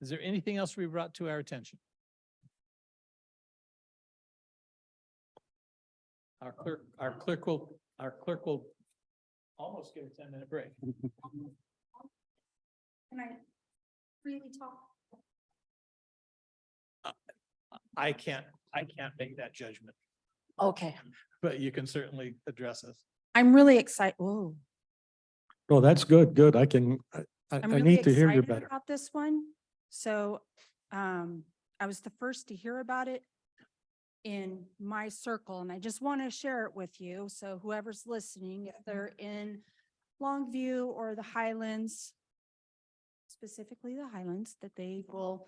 Is there anything else we brought to our attention? Our clerk will almost get a 10-minute break. Can I freely talk? I can't make that judgment, Okay, but you can certainly address us. I'm really excited. Whoa. Oh, that's good, good. I I'm really need to hear you excited better. about this one. So, I was the first to hear about it in my circle, and I just want to share it with you. So whoever's listening, if they're in Longview or the Highlands, specifically the Highlands, that they will,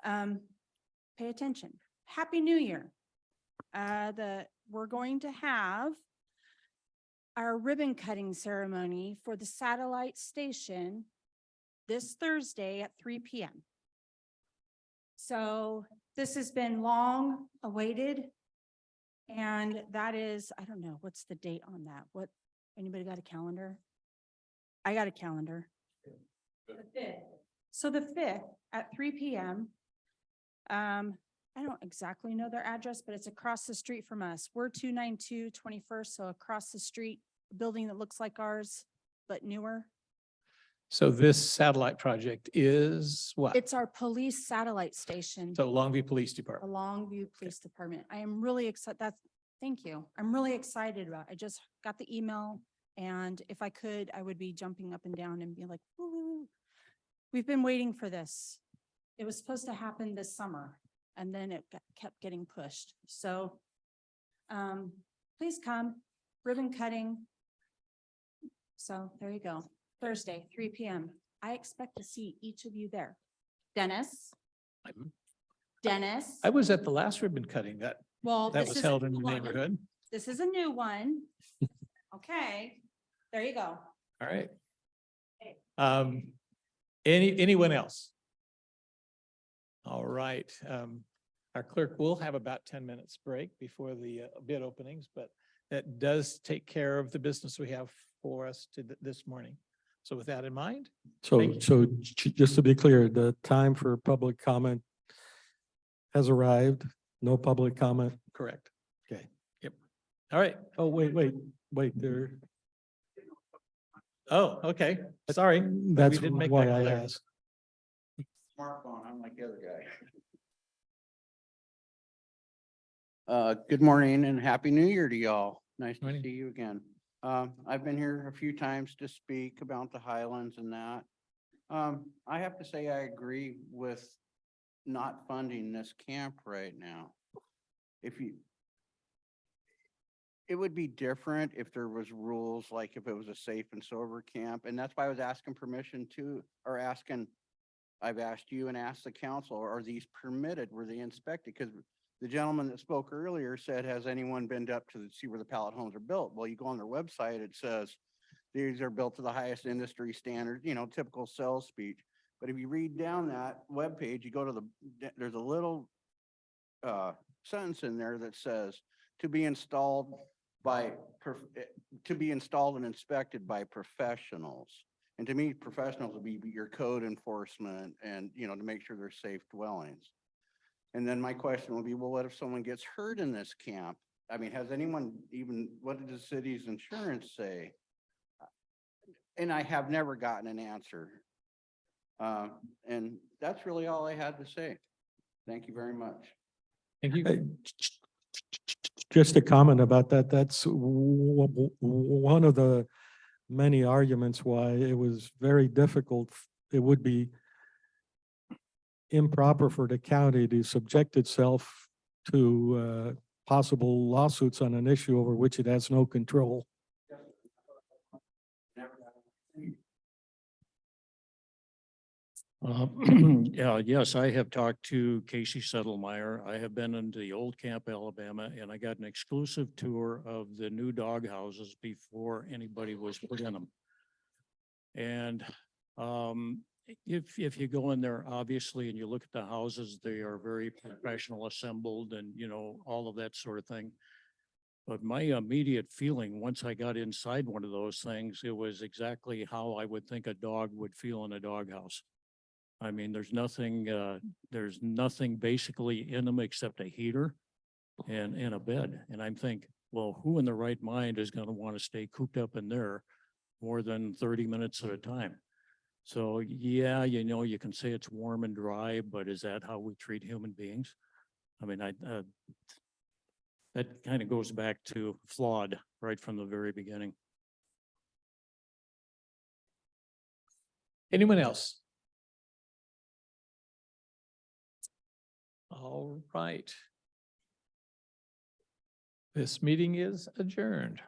pay attention. Happy New Year. We're going to have our ribbon cutting ceremony for the satellite station this Thursday at 3 p.m. So this has been long awaited. And that is, I don't know, what's the date on that? Anybody got a calendar? I got a calendar. The 5th. So the 5th at 3 p.m. I don't exactly know their address, but it's across the street from us. We're 292 21st, so across the street, a building that looks like ours, but newer. So this satellite project is what? It's our police satellite station, So Longview Police the Department. Longview Police Department. I am really excited. Thank you. I'm really excited about it. I just got the email, and if I could, I would be jumping up and down and be like, woo. We've been waiting for this. It was supposed to happen this summer, and then it kept getting pushed. So please come, ribbon cutting. So there you go. Thursday, 3 p.m. I expect to see each of you there. Dennis? I was at the last ribbon cutting that Well, this was is held a in the new one. neighborhood. This is a new one. Okay, there you go. All right. Anyone else? All right. Our clerk will have about 10 minutes break before the bid openings, but that does take care of the business we have for us this morning. So with that in mind. So just to be clear, the time for public comment has arrived. No public comment. Correct. Okay. Yep. All right. Oh, wait, there. Oh, okay. Sorry. That's We didn't make why that I clear. asked. Smartphone, I'm like the other guy. Good morning and happy new year to y'all. Nice to Morning. see you again. I've been here a few times to speak about the Highlands and that. I have to say I agree with not funding this camp right now. It would be different if there was rules, like if it was a safe and sober camp, and that's why I was asking permission to, or I've asked you and asked the council, are these permitted? Were they inspected? Because the gentleman that spoke earlier said, has anyone been up to see where the pallet homes are built? Well, you go on their website, it says these are built to the highest industry standards, typical sales speech. But if you read down that webpage, you go to there's a little sentence in there that says to be installed to be installed and inspected by professionals. And to me, professionals would be your code enforcement and, you know, to make sure they're safe dwellings. And then my question would be, well, what if someone gets hurt in this camp? I mean, has anyone even, what did the city's insurance say? And I have never gotten an answer. And that's really all I had to say. Thank you very much. Thank you. Just a comment about that. That's one of the many arguments why it was very difficult. It would be improper for the county to subject itself to possible lawsuits on an issue over which it has no control. Yeah, yes, I have talked to Casey Settlemyer. I have been into the old Camp Alabama and I got an exclusive tour of the new dog houses before anybody was put in them. And if you go in there, obviously, and you look at the houses, they are very professional assembled and, you know, all of that sort of thing. But my immediate feeling, once I got inside one of those things, it was exactly how I would think a dog would feel in a doghouse. I mean, there's nothing basically in them except a heater and a bed. And I'm thinking, well, who in their right mind is going to want to stay cooped up in there more than 30 minutes at a time? So yeah, you know, you can say it's warm and dry, but is that how we treat human beings? I mean, that kind of goes back to flawed right from the very beginning. Anyone else? All right. This meeting is adjourned.